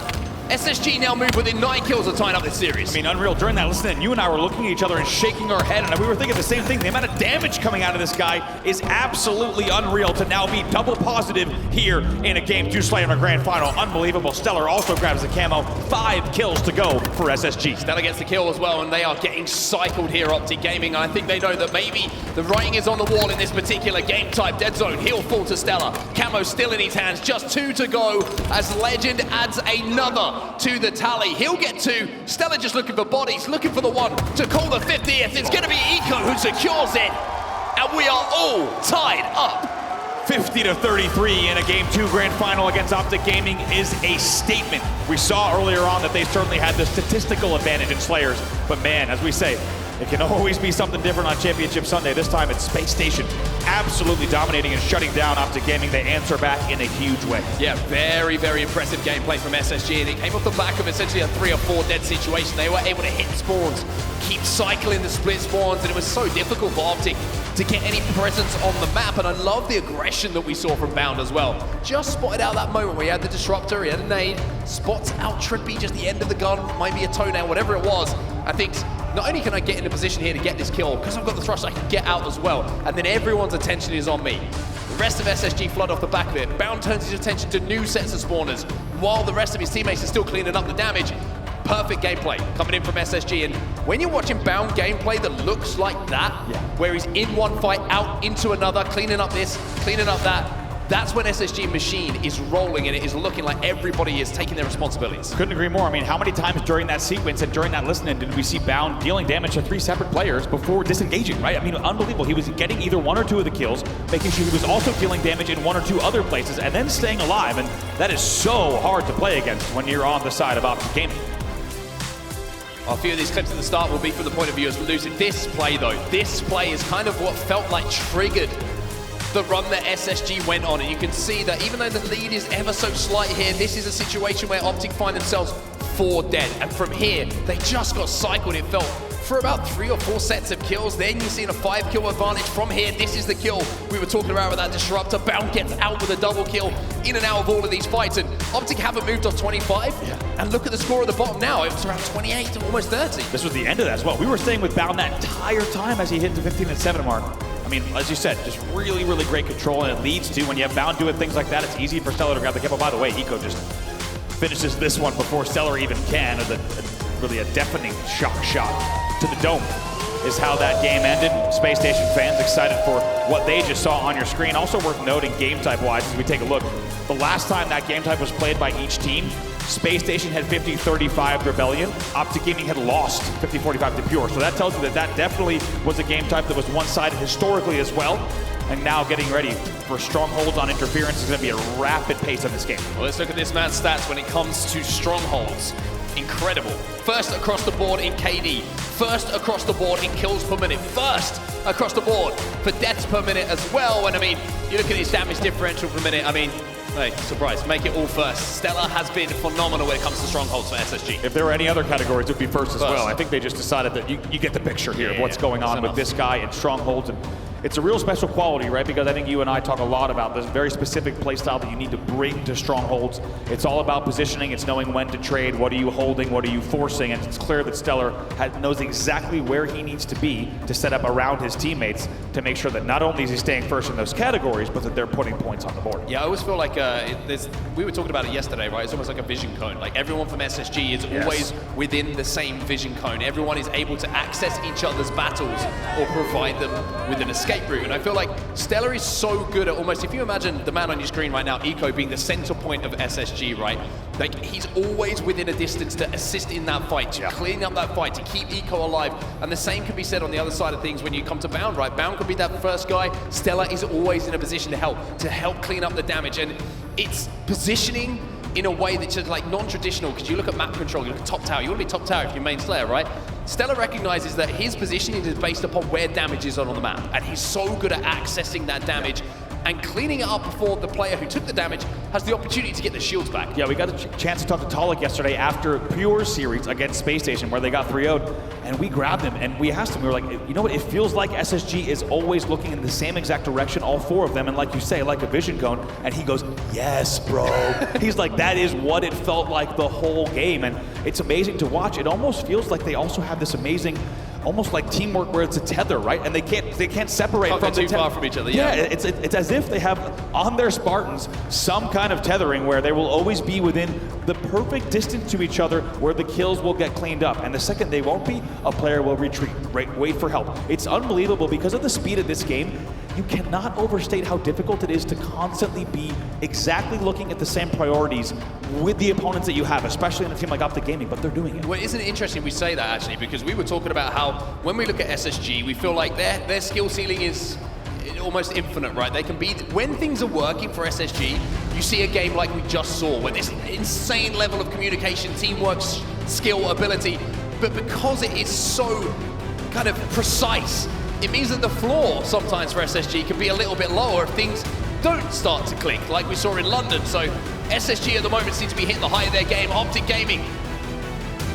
SSG now move within 9 kills of tying up this series. I mean, unreal. During that listen, you and I were looking at each other and shaking our head, and we were thinking the same thing. The amount of damage coming out of this guy is absolutely unreal to now be double positive here in a Game 2 Slayer in a grand final. Unbelievable. Stellur also grabs the camo. 5 kills to go for SSG. Stellur gets the kill as well, and they are getting cycled here, OpTic Gaming. I think they know that maybe the writing is on the wall in this particular game type. Dead zone, he'll fall to Stellur. Camo still in his hands, just 2 to go as Legend adds another to the tally. He'll get 2. Stellur just looking for bodies, looking for the one to call the 50th. It's going to be Eco who secures it, and we are all tied up. 50-33 in a Game 2 grand final against OpTic Gaming is a statement. We saw earlier on that they certainly had the statistical advantage in Slayers, but man, as we say, it can always be something different on Championship Sunday. This time it's Spacestation absolutely dominating and shutting down OpTic Gaming. They answer back in a huge way. Yeah, very, very impressive gameplay from SSG, and it came off the back of essentially a 3 or 4 dead situation. They were able to hit spawns, keep cycling the split spawns, and it was so difficult for OpTic to get any presence on the map, and I love the aggression that we saw from Bound as well. Just spotted out that moment where he had the disruptor, he had a nade, spots out Trippy, just the end of the gun, might be a toenail, whatever it was. I think not only can I get in a position here to get this kill, because I've got the thrust, I can get out as well, and then everyone's attention is on me. The rest of SSG flood off the back of it. Bound turns his attention to new sets of spawners, while the rest of his teammates are still cleaning up the damage. Perfect gameplay coming in from SSG, and when you're watching Bound gameplay that looks like that, where he's in one fight, out into another, cleaning up this, cleaning up that, that's when SSG machine is rolling and it is looking like everybody is taking their responsibilities. Couldn't agree more. I mean, how many times during that sequence and during that listening did we see Bound dealing damage to 3 separate players before disengaging, right? I mean, unbelievable. He was getting either 1 or 2 of the kills, making sure he was also dealing damage in 1 or 2 other places, and then staying alive, and that is so hard to play against when you're on the side of OpTic Gaming. A few of these clips at the start will be from the point of view as Lucid. This play, though, this play is kind of what felt like triggered the run that SSG went on, and you can see that even though the lead is ever so slight here, this is a situation where OpTic find themselves 4 dead, and from here, they just got cycled, it felt, for about 3 or 4 sets of kills. Then you see a 5 kill advantage from here. This is the kill we were talking about with that disruptor. Bound gets out with a double kill, in and out of all of these fights, and OpTic haven't moved off 25, and look at the score at the bottom now. It was around 28 to almost 30. This was the end of that as well. We were staying with Bound that entire time as he hit the 15 and 7 mark. I mean, as you said, just really, really great control, and it leads to, when you have Bound doing things like that, it's easy for Stellur to grab the kill. By the way, Eco just finishes this one before Stellur even can, as really a deafening shock shot to the dome is how that game ended. Spacestation fans excited for what they just saw on your screen. Also worth noting game type wise as we take a look, the last time that game type was played by each team, Spacestation had 50-35 Rebellion. OpTic Gaming had lost 50-45 to Pure. So that tells you that that definitely was a game type that was one-sided historically as well. And now getting ready for Strongholds on Interference is going to be a rapid pace of this game. Well, let's look at this man's stats when it comes to Strongholds. Incredible. First across the board in KD. First across the board in kills per minute. First across the board for deaths per minute as well. And I mean, you look at his damage differential per minute. I mean, hey, surprise, make it all first. Stellur has been phenomenal when it comes to Strongholds for SSG. If there were any other categories, it would be first as well. I think they just decided that you get the picture here of what's going on with this guy in Strongholds. And it's a real special quality, right? Because I think you and I talk a lot about this very specific play style that you need to bring to Strongholds. It's all about positioning. It's knowing when to trade. What are you holding? What are you forcing? And it's clear that Stellur knows exactly where he needs to be to set up around his teammates to make sure that not only is he staying first in those categories, but that they're putting points on the board. Yeah, I always feel like we were talking about it yesterday, right? It's almost like a vision cone. Like everyone from SSG is always within the same vision cone. Everyone is able to access each other's battles or provide them with an escape escape route. And I feel like Stellur is so good at almost, if you imagine the man on your screen right now, Eco, being the center point of SSG, right? Like, he's always within a distance to assist in that fight, to clean up that fight, to keep Eco alive. And the same can be said on the other side of things when you come to Bound, right? Bound could be that first guy. Stellur is always in a position to help clean up the damage. And it's positioning in a way that's just like non-traditional, because you look at map control, you look at top tower, you want to be top tower if you're main Slayer, right? Stellur recognizes that his positioning is based upon where damage is on the map, and he's so good at accessing that damage and cleaning it up before the player who took the damage has the opportunity to get the shields back. Yeah, we got a chance to talk to Talik yesterday after Pure series against Spacestation, where they got 3-0'd, and we grabbed him and we asked him, we were like, you know what, it feels like SSG is always looking in the same exact direction, all four of them, and like you say, like a vision cone, and he goes, yes, bro. He's like, that is what it felt like the whole game, and it's amazing to watch. It almost feels like they also have this amazing, almost like teamwork where it's a tether, right? And they can't separate Can't from go too far from each other. Yeah, it's as if they have on their Spartans some kind of tethering where they will always be within the perfect distance to each other where the kills will get cleaned up. And the second they won't be, a player will retreat, right? Wait for help. It's unbelievable because of the speed of this game. You cannot overstate how difficult it is to constantly be exactly looking at the same priorities with the opponents that you have, especially in a team like OpTic Gaming, but they're doing it. Well, isn't it interesting we say that, actually, because we were talking about how when we look at SSG, we feel like their skill ceiling is almost infinite, right? They can be, when things are working for SSG, you see a game like we just saw, with this insane level of communication, teamwork, skill, ability, but because it is so kind of precise, it means that the floor sometimes for SSG can be a little bit lower if things don't start to click, like we saw in London. So SSG at the moment seems to be hitting the height of their game. OpTic Gaming,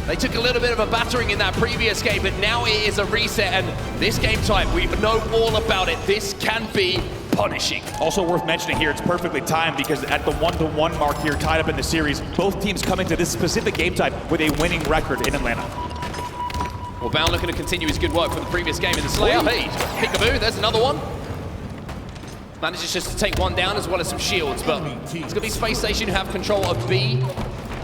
they took a little bit of a battering in that previous game, but now it is a reset, and this game type, we know all about it. This can be punishing. Also worth mentioning here, it's perfectly timed because at the 1-1 mark here, tied up in the series, both teams coming to this specific game type with a winning record in Atlanta. Well, Bound looking to continue his good work from the previous game in the Slayer. Hey, peekaboo, there's another one. Manages just to take one down as well as some shields, but it's going to be Spacestation who have control of B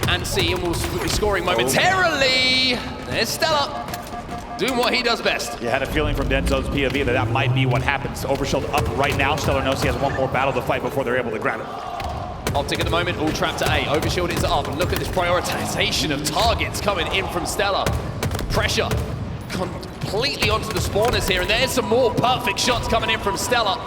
and C, and will be scoring momentarily. There's Stellur doing what he does best. You had a feeling from Denzo's POV that might be what happens. Overshield up right now. Stellur knows he has one more battle to fight before they're able to grab it. OpTic at the moment, all trapped to A. Overshield is up, and look at this prioritization of targets coming in from Stellur. Pressure completely onto the spawners here, and there's some more perfect shots coming in from Stellur.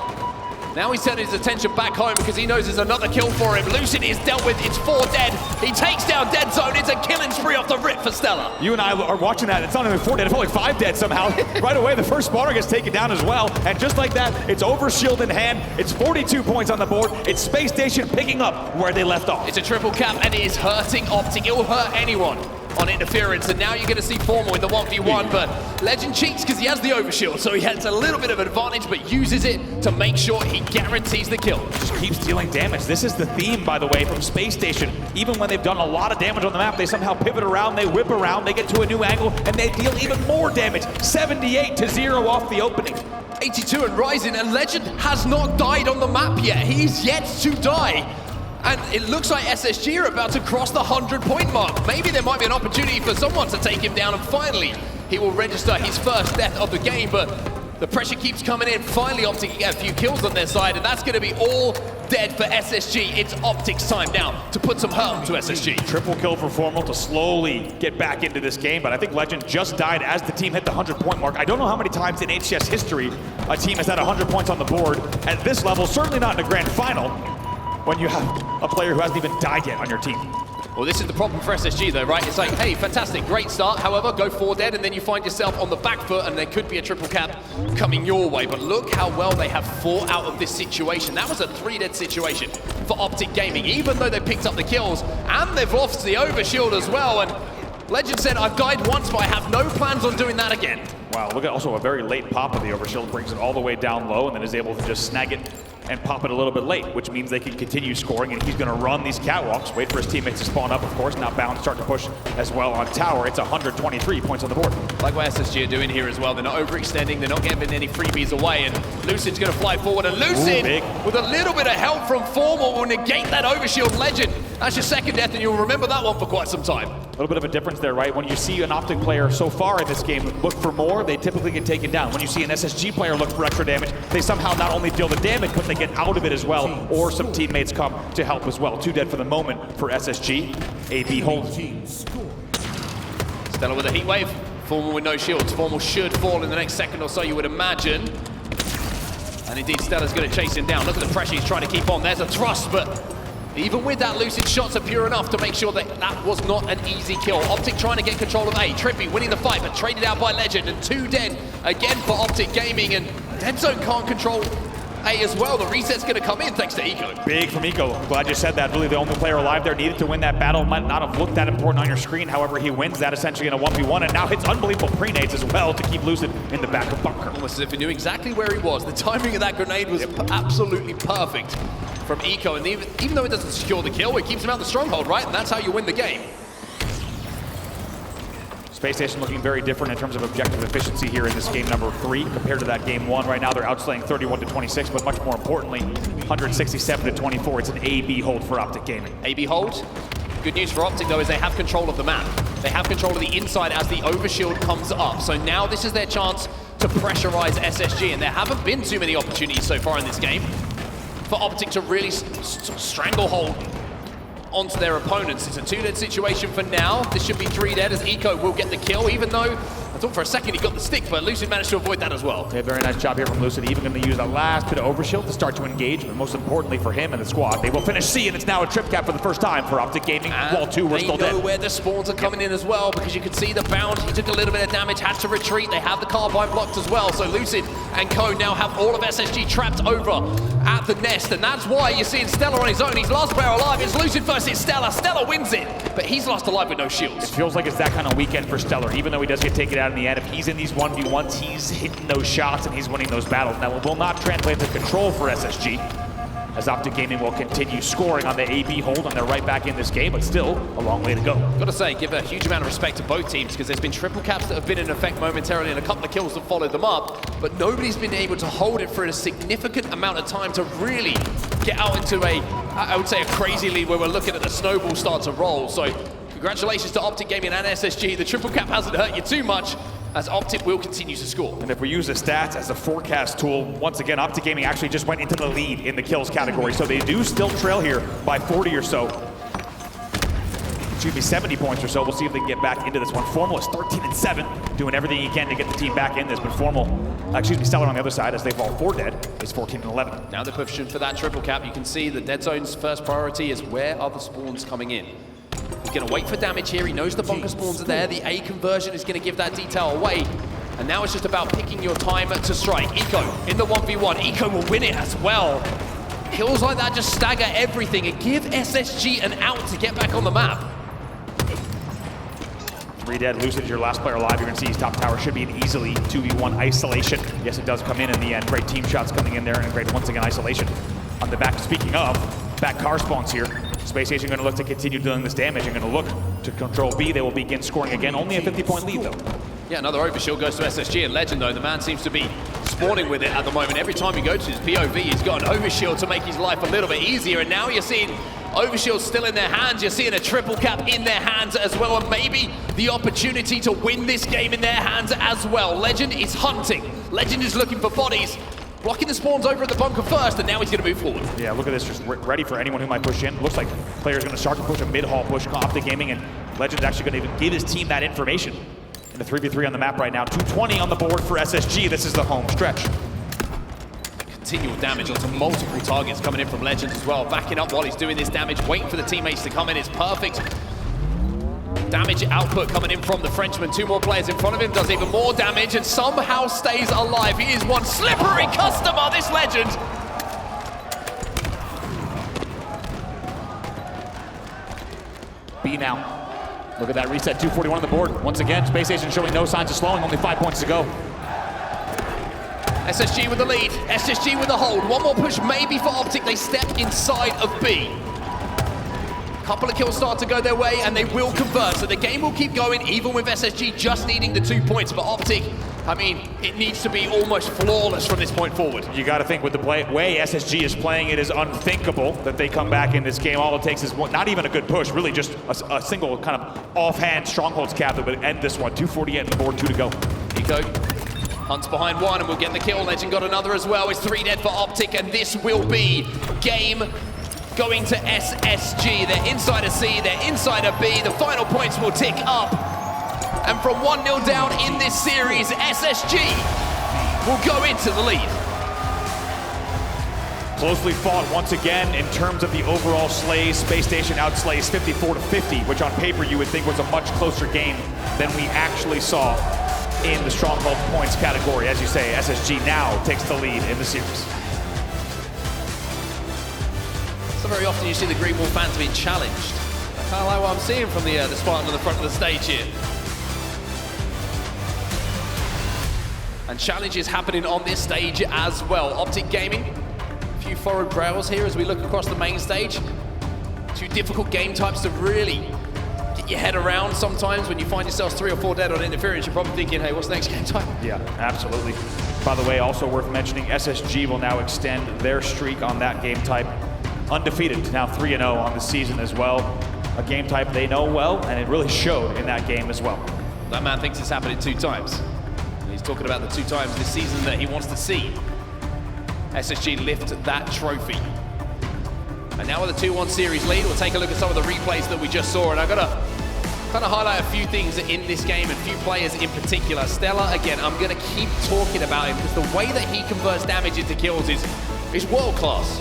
Now he's turning his attention back home because he knows there's another kill for him. Lucid is dealt with, it's 4 dead. He takes down Dead Zone, it's a killing spree off the rip for Stellur. You and I are watching that, it's not even 4 dead, it's only 5 dead somehow. Right away, the first spawner gets taken down as well, and just like that, it's Overshield in hand, it's 42 points on the board, it's Spacestation picking up where they left off. It's a triple cap, and it is hurting OpTic. It will hurt anyone on interference, and now you're going to see Formal in the 1v1, but Legend cheats because he has the Overshield, so he has a little bit of advantage, but uses it to make sure he guarantees the kill. Just keeps dealing damage. This is the theme, by the way, from Spacestation. Even when they've done a lot of damage on the map, they somehow pivot around, they whip around, they get to a new angle, and they deal even more damage. 78-0 off the opening. 82 and rising, and Legend has not died on the map yet. He's yet to die. And it looks like SSG are about to cross the 100-point mark. Maybe there might be an opportunity for someone to take him down, and finally he will register his first death of the game, but the pressure keeps coming in. Finally, OpTic get a few kills on their side, and that's going to be all dead for SSG. It's OpTic's time now to put some hurt to SSG. Triple kill for Formal to slowly get back into this game, but I think Legend just died as the team hit the 100-point mark. I don't know how many times in HCS history a team has had 100 points on the board at this level, certainly not in a grand final, when you have a player who hasn't even died yet on your team. Well, this is the problem for SSG though, right? It's like, hey, fantastic, great start. However, go 4 dead, and then you find yourself on the back foot, and there could be a triple cap coming your way. But look how well they have fought out of this situation. That was a 3 dead situation for OpTic Gaming, even though they picked up the kills, and they've lost the Overshield as well. And Legend said, I've died once, but I have no plans on doing that again. Wow, look at also a very late pop of the Overshield, brings it all the way down low, and then is able to just snag it and pop it a little bit late, which means they can continue scoring, and he's going to run these catwalks, wait for his teammates to spawn up, of course. Now Bound start to push as well on tower. It's 123 points on the board. Like what SSG are doing here as well. They're not overextending, they're not giving any freebies away, and Lucid's going to fly forward, and Lucid, with a little bit of help from Formal, will negate that overshield. Legend, that's your second death, and you'll remember that one for quite some time. A little bit of a difference there, right? When you see an OpTic player so far in this game look for more, they typically get taken down. When you see an SSG player look for extra damage, they somehow not only deal the damage, but they get out of it as well, or some teammates come to help as well. 2 dead for the moment for SSG. AB hold. Stellur with a heat wave. Formal with no shields. Formal should fall in the next second or so, you would imagine. And indeed, Stellar's going to chase him down. Look at the pressure he's trying to keep on. There's a thrust, but even with that, Lucid shots are pure enough to make sure that that was not an easy kill. OpTic trying to get control of A. Trippy winning the fight, but traded out by Legend, and 2 dead again for OpTic Gaming, and Dead Zone can't control A as well. The reset's going to come in thanks to Eco. Big from Eco. I'm glad you said that. Really the only player alive there needed to win that battle. Might not have looked that important on your screen. However, he wins that essentially in a 1v1, and now hits unbelievable pre-nades as well to keep Lucid in the back of bunker. Almost as if he knew exactly where he was. The timing of that grenade was absolutely perfect from Eco, and even though it doesn't secure the kill, it keeps him out the stronghold, right? And that's how you win the game. Spacestation looking very different in terms of objective efficiency here in this game number 3 compared to that game 1. Right now they're outslaying 31-26, but much more importantly, 167-24. It's an AB hold for OpTic Gaming. AB hold. Good news for OpTic though is they have control of the map. They have control of the inside as the overshield comes up. So now this is their chance to pressurize SSG, and there haven't been too many opportunities so far in this game for OpTic to really stranglehold onto their opponents. It's a 2 dead situation for now. This should be 3 dead as Eco will get the kill, even though I thought for a second he got the stick, but Lucid managed to avoid that as well. Yeah, very nice job here from Lucid. Even going to use that last bit of overshield to start to engage, but most importantly for him and the squad, they will finish C, and it's now a trip cap for the first time for OpTic Gaming. Wall 2, we're still dead. They know where the spawns are coming in as well, because you can see the Bound, he took a little bit of damage, had to retreat. They have the carbine blocked as well, so Lucid and Co now have all of SSG trapped over at the nest, and that's why you're seeing Stellur on his own. He's last player alive. It's Lucid versus Stellur. Stellur wins it, but he's lost alive with no shields. It feels like it's that kind of weekend for Stellur, even though he does get taken out in the end. If he's in these 1v1s, he's hitting those shots and he's winning those battles. Now, it will not translate to control for SSG, as OpTic Gaming will continue scoring on the AB hold, and they're right back in this game, but still a long way to go. Gotta say, give a huge amount of respect to both teams, because there's been triple caps that have been in effect momentarily and a couple of kills that followed them up, but nobody's been able to hold it for a significant amount of time to really get out into I would say a crazy lead where we're looking at the snowball start to roll. So congratulations to OpTic Gaming and SSG. The triple cap hasn't hurt you too much, as OpTic will continue to score. And if we use the stats as a forecast tool, once again, OpTic Gaming actually just went into the lead in the kills category, so they do still trail here by 40 or so. Excuse me, 70 points or so. We'll see if they can get back into this one. Formal is 13-7, doing everything he can to get the team back in this, but Stellur on the other side, as they fall 4 dead, is 14-11. Now they're pushing for that triple cap. You can see the Dead Zone's first priority is where are the spawns coming in. He's going to wait for damage here. He knows the bunker spawns are there. The A conversion is going to give that detail away. And now it's just about picking your time to strike. Eco in the 1v1. Eco will win it as well. Kills like that just stagger everything and give SSG an out to get back on the map. 3 dead. Lucid is your last player alive. You're going to see his top tower should be an easily 2v1 isolation. Yes, it does come in the end. Great team shots coming in there, and great, once again, isolation on the back. Speaking of, back car spawns here. Spacestation going to look to continue dealing this damage and going to look to control B. They will begin scoring again. Only a 50-point lead, though. Yeah, another overshield goes to SSG, and Legend, though, the man seems to be spawning with it at the moment. Every time you go to his POV, he's got an overshield to make his life a little bit easier, and now you're seeing overshield still in their hands. You're seeing a triple cap in their hands as well, and maybe the opportunity to win this game in their hands as well. Legend is hunting. Legend is looking for bodies. Blocking the spawns over at the bunker first, and now he's going to move forward. Yeah, look at this, just ready for anyone who might push in. Looks like players going to start to push a mid-haul push off the gaming, and Legend's actually going to even give his team that information. In the 3v3 on the map right now, 220 on the board for SSG. This is the home stretch. Continual damage onto multiple targets coming in from Legend as well. Backing up while he's doing this damage, waiting for the teammates to come in. It's perfect. Damage output coming in from the Frenchman. 2 more players in front of him, does even more damage and somehow stays alive. He is one slippery customer, this Legend. B now. Look at that reset, 241 on the board. Once again, Spacestation showing no signs of slowing, only 5 points to go. SSG with the lead, SSG with the hold. One more push maybe for OpTic. They step inside of B. Couple of kills start to go their way, and they will convert. So the game will keep going, even with SSG just needing the 2 points. But OpTic, I mean, it needs to be almost flawless from this point forward. You got to think with the way SSG is playing, it is unthinkable that they come back in this game. All it takes is not even a good push, really just a single kind of offhand Strongholds cap that would end this one. 248 on the board, 2 to go. Nico hunts behind one and will get the kill. Legend got another as well. It's 3 dead for OpTic, and this will be game going to SSG. They're inside of C, they're inside of B. The final points will tick up. And from 1-0 down in this series, SSG will go into the lead. Closely fought once again in terms of the overall slays. Spacestation outslays 54-50, which on paper you would think was a much closer game than we actually saw in the Stronghold points category. As you say, SSG now takes the lead in the series. So very often you see the Green Wall fans being challenged. I kind of like what I'm seeing from the Spartan on the front of the stage here. And challenges happening on this stage as well. OpTic Gaming, a few forward brows here as we look across the main stage. 2 difficult game types to really get your head around. Sometimes when you find yourselves 3 or 4 dead on interference, you're probably thinking, hey, what's the next game type? Yeah, absolutely. By the way, also worth mentioning, SSG will now extend their streak on that game type. Undefeated, now 3-0 on the season as well. A game type they know well, and it really showed in that game as well. That man thinks it's happening 2 times. He's talking about the 2 times this season that he wants to see SSG lift that trophy. And now with a 2-1 series lead, we'll take a look at some of the replays that we just saw. And I've got to kind of highlight a few things in this game and a few players in particular. Stellur, again, I'm going to keep talking about him because the way that he converts damage into kills is world class.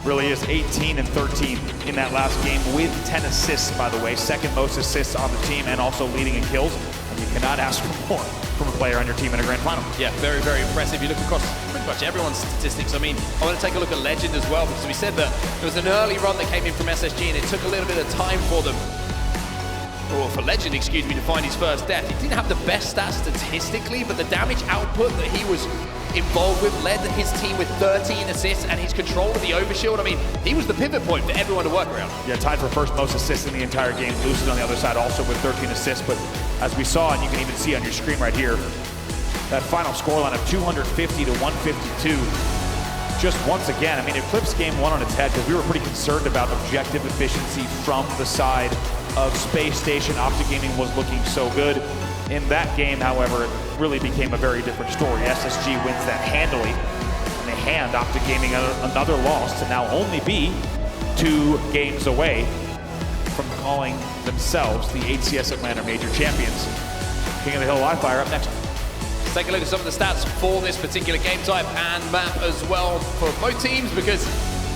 Really is 18 and 13 in that last game with 10 assists, by the way. Second most assists on the team and also leading in kills. And you cannot ask for more from a player on your team in a grand final. Yeah, very, very impressive. You look across pretty much everyone's statistics. I mean, I want to take a look at Legend as well, because we said that there was an early run that came in from SSG and it took a little bit of time for them, or for Legend, excuse me, to find his first death. He didn't have the best stats statistically, but the damage output that he was involved with led his team with 13 assists, and his control of the overshield, I mean, he was the pivot point for everyone to work around. Yeah, tied for first most assists in the entire game. Lucid on the other side also with 13 assists, but as we saw, and you can even see on your screen right here, that final scoreline of 250 to 152. Just once again, I mean, it flips game 1 on its head because we were pretty concerned about objective efficiency from the side of Spacestation. OpTic Gaming was looking so good. In that game, however, it really became a very different story. SSG wins that handily, and they hand OpTic Gaming another loss to now only be 2 games away from calling themselves the HCS Atlanta Major champions. King of the Hill Livefire up next. Let's take a look at some of the stats for this particular game type and map as well for both teams, because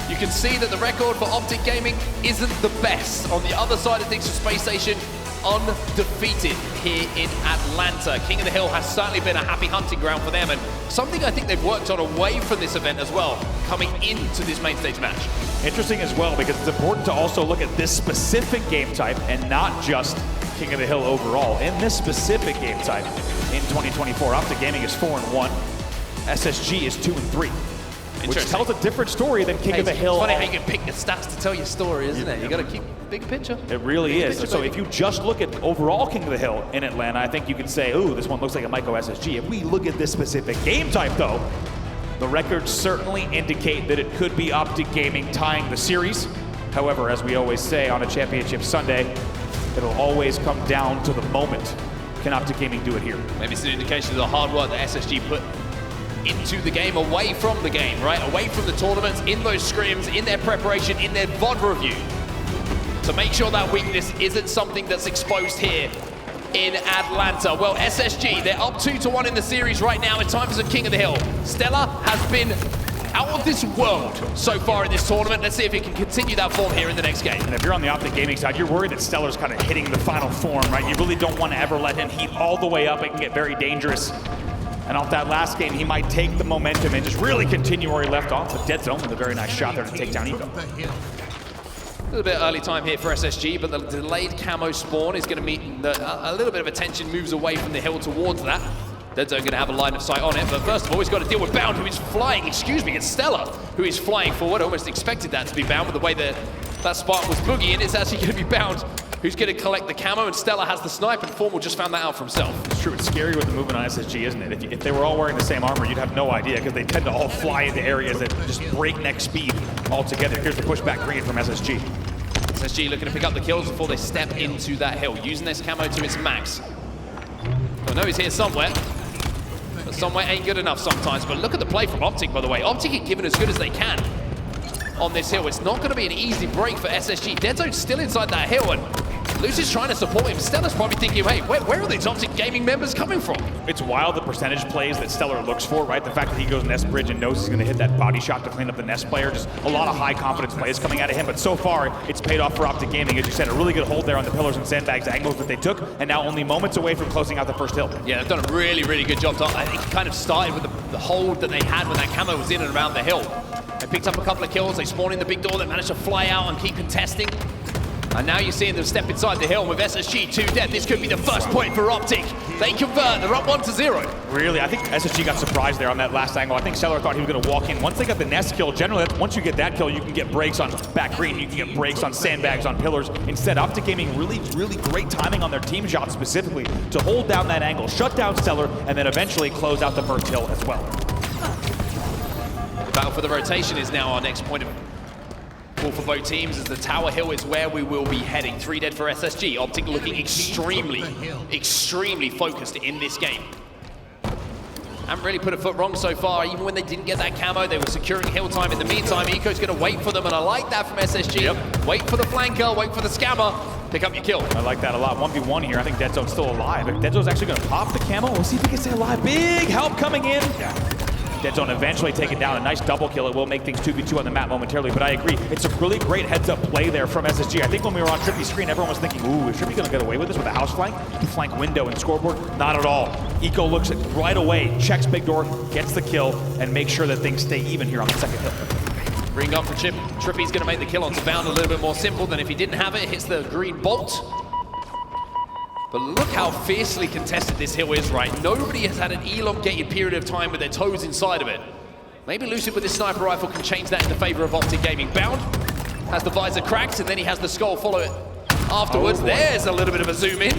you can see that the record for OpTic Gaming isn't the best. On the other side of things for Spacestation, undefeated here in Atlanta. King of the Hill has certainly been a happy hunting ground for them, and something I think they've worked on away from this event as well, coming into this main stage match. Interesting as well, because it's important to also look at this specific game type and not just King of the Hill overall. In this specific game type in 2024, OpTic Gaming is 4-1, SSG is 2-3. Which tells a different story than King of the Hill. It's funny how you can pick the stats to tell your story, isn't it? You got to keep big picture. It really is. So if you just look at overall King of the Hill in Atlanta, I think you can say, ooh, this one looks like a Myco SSG. If we look at this specific game type, though, the records certainly indicate that it could be OpTic Gaming tying the series. However, as we always say on a championship Sunday, it'll always come down to the moment. Can OpTic Gaming do it here? Maybe it's an indication of the hard work that SSG put into the game, away from the game, right? Away from the tournaments, in those scrims, in their preparation, in their VOD review, to make sure that weakness isn't something that's exposed here in Atlanta. Well, SSG, they're up 2-1 in the series right now. It's time for some King of the Hill. Stellur has been out of this world so far in this tournament. Let's see if he can continue that form here in the next game. And if you're on the OpTic Gaming side, you're worried that Stellur's kind of hitting the final form, right? You really don't want to ever let him heat all the way up. It can get very dangerous. And off that last game, he might take the momentum and just really continue where he left off. A dead zone with a very nice shot there to take down Eco. A little bit early time here for SSG, but the delayed camo spawn is going to meet a little bit of attention, moves away from the hill towards that. Deadzone going to have a line of sight on it, but first of all, he's got to deal with Bound, who is flying, excuse me, it's Stellur, who is flying forward. Almost expected that to be Bound with the way that Spark was boogieing. It's actually going to be Bound who's going to collect the camo, and Stellur has the snipe, and Formal just found that out for himself. It's true, it's scary with the movement on SSG, isn't it? If they were all wearing the same armor, you'd have no idea, because they tend to all fly into areas at just breakneck speed altogether. Here's the pushback green from SSG. SSG looking to pick up the kills before they step into that hill, using this camo to its max. I know he's here somewhere, but somewhere ain't good enough sometimes. But look at the play from OpTic, by the way. OpTic are giving as good as they can on this hill. It's not going to be an easy break for SSG. Deadzone's still inside that hill, and Lucid's trying to support him. Stellur's probably thinking, hey, where are these OpTic gaming members coming from? It's wild the percentage plays that Stellur looks for, right? The fact that he goes Nest Bridge and knows he's going to hit that body shot to clean up the Nest player. Just a lot of high confidence plays coming out of him. But so far, it's paid off for OpTic Gaming. As you said, a really good hold there on the pillars and sandbags angles that they took, and now only moments away from closing out the first hill. Yeah, they've done a really, really good job. I think it kind of started with the hold that they had when that camo was in and around the hill. They picked up a couple of kills, they spawned in the big door, they managed to fly out and keep contesting. And now you're seeing them step inside the hill with SSG 2 dead. This could be the first point for OpTic. They convert, they're up 1-0. Really, I think SSG got surprised there on that last angle. I think Stellur thought he was going to walk in. Once they got the Nest kill, generally, once you get that kill, you can get breaks on back green, you can get breaks on sandbags, on pillars. Instead, OpTic Gaming really, really great timing on their team shots specifically to hold down that angle, shut down Stellur, and then eventually close out the first hill as well. Battle for the rotation is now our next point of call for both teams, as the tower hill is where we will be heading. 3 dead for SSG. OpTic looking extremely focused in this game. Haven't really put a foot wrong so far. Even when they didn't get that camo, they were securing hill time. In the meantime, Eco's going to wait for them, and I like that from SSG. Yep. Wait for the flanker, wait for the scammer, pick up your kill. I like that a lot. 1v1 here. I think Deadzone's still alive. But Deadzone's actually going to pop the camo. We'll see if he can stay alive. Big help coming in. Deadzone eventually taken down. A nice double kill. It will make things 2v2 on the map momentarily, but I agree. It's a really great heads-up play there from SSG. I think when we were on Trippy's screen, everyone was thinking, ooh, is Trippy going to get away with this with a house flank? Flank window and scoreboard? Not at all. Eco looks at right away, checks big door, gets the kill, and makes sure that things stay even here on the second hill. Green gun for Chip. Trippy's going to make the kill onto Bound a little bit more simple than if he didn't have it. Hits the green bolt. But look how fiercely contested this hill is, right? Nobody has had an elongated period of time with their toes inside of it. Maybe Lucid with his sniper rifle can change that in the favor of OpTic Gaming. Bound has the visor cracked, and then he has the skull follow it afterwards. There's a little bit of a zoom in,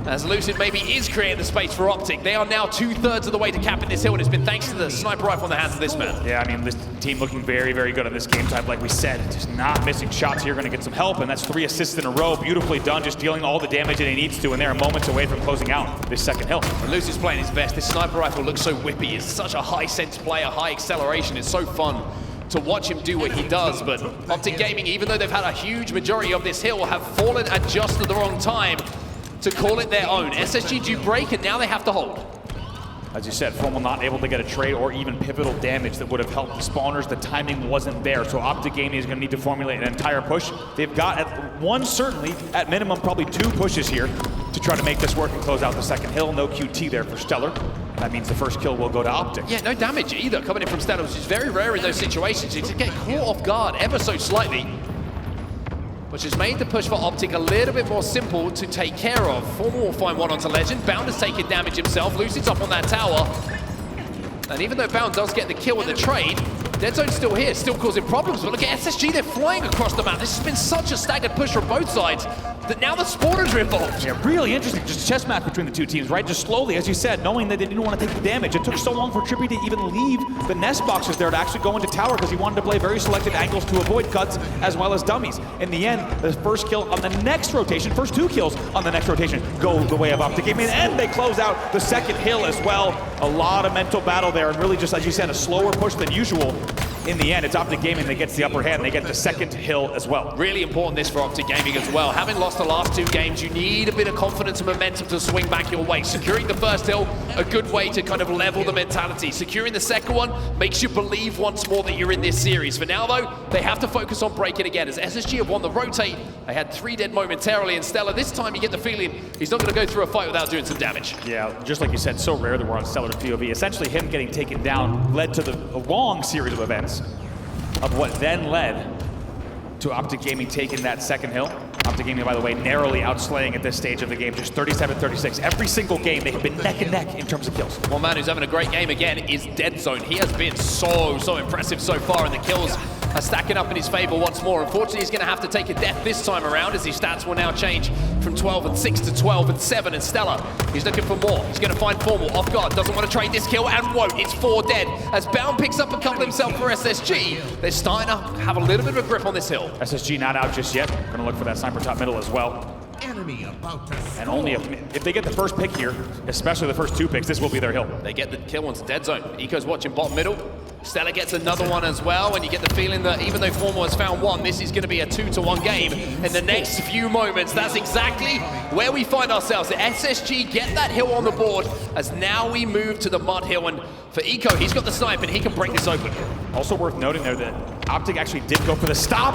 as Lucid maybe is creating the space for OpTic. They are now 2/3 of the way to capping this hill, and it's been thanks to the sniper rifle in the hands of this man. Yeah, I mean, this team looking very, very good on this game type, like we said. Just not missing shots here, going to get some help, and that's 3 assists in a row. Beautifully done, just dealing all the damage that he needs to, and they are moments away from closing out this second hill. And Lucid's playing his best. This sniper rifle looks so whippy. It's such a high-sense player, high acceleration. It's so fun to watch him do what he does, but OpTic Gaming, even though they've had a huge majority of this hill, have fallen at just the wrong time to call it their own. SSG do break, and now they have to hold. As you said, Formal not able to get a trade or even pivotal damage that would have helped the spawners. The timing wasn't there, so OpTic Gaming is going to need to formulate an entire push. They've got one, certainly, at minimum, probably 2 pushes here to try to make this work and close out the second hill. No QT there for Stellur. That means the first kill will go to OpTic. Yeah, no damage either coming in from Stellur, which is very rare in those situations. You get caught off guard ever so slightly, which has made the push for OpTic a little bit more simple to take care of. Formal will find one onto Legend. Bound has taken damage himself. Lucid's up on that tower. And even though Bound does get the kill with the trade, Deadzone's still here, still causing problems. But look at SSG, they're flying across the map. This has been such a staggered push from both sides that now the spawners are involved. Yeah, really interesting. Just a chess match between the two teams, right? Just slowly, as you said, knowing that they didn't want to take the damage. It took so long for Trippy to even leave the nest boxes there to actually go into tower because he wanted to play very selected angles to avoid cuts as well as dummies. In the end, the first kill on the next rotation, first 2 kills on the next rotation go the way of OpTic Gaming, and they close out the second hill as well. A lot of mental battle there, and really just, as you said, a slower push than usual. In the end, it's OpTic Gaming that gets the upper hand. They get the second hill as well. Really important this for OpTic Gaming as well. Having lost the last 2 games, you need a bit of confidence and momentum to swing back your way. Securing the first hill, a good way to kind of level the mentality. Securing the second one makes you believe once more that you're in this series. For now, though, they have to focus on breaking again. As SSG have won the rotate, they had 3 dead momentarily, and Stellur, this time you get the feeling he's not going to go through a fight without doing some damage. Yeah, just like you said, so rare that we're on Stellur's POV. Essentially, him getting taken down led to a long series of events of what then led to OpTic Gaming taking that second hill. OpTic Gaming, by the way, narrowly outslaying at this stage of the game, just 37-36. Every single game, they have been neck and neck in terms of kills. One man who's having a great game again is Deadzone. He has been so impressive so far, and the kills are stacking up in his favor once more. Unfortunately, he's going to have to take a death this time around, as his stats will now change from 12-6 to 12-7. And Stellur, he's looking for more. He's going to find Formal off guard, doesn't want to trade this kill, and won't. It's 4 dead. As Bound picks up a couple himself for SSG, they're starting to have a little bit of a grip on this hill. SSG not out just yet. Going to look for that sniper top middle as well. And only if they get the first pick here, especially the first 2 picks, this will be their hill. They get the kill onto Deadzone. Eco's watching bottom middle. Stellur gets another one as well, and you get the feeling that even though Formal has found one, this is going to be a 2-1 game in the next few moments. That's exactly where we find ourselves. The SSG get that hill on the board, as now we move to the mud hill. And for Eco, he's got the snipe, and he can break this open. Also worth noting there that OpTic actually did go for the stop,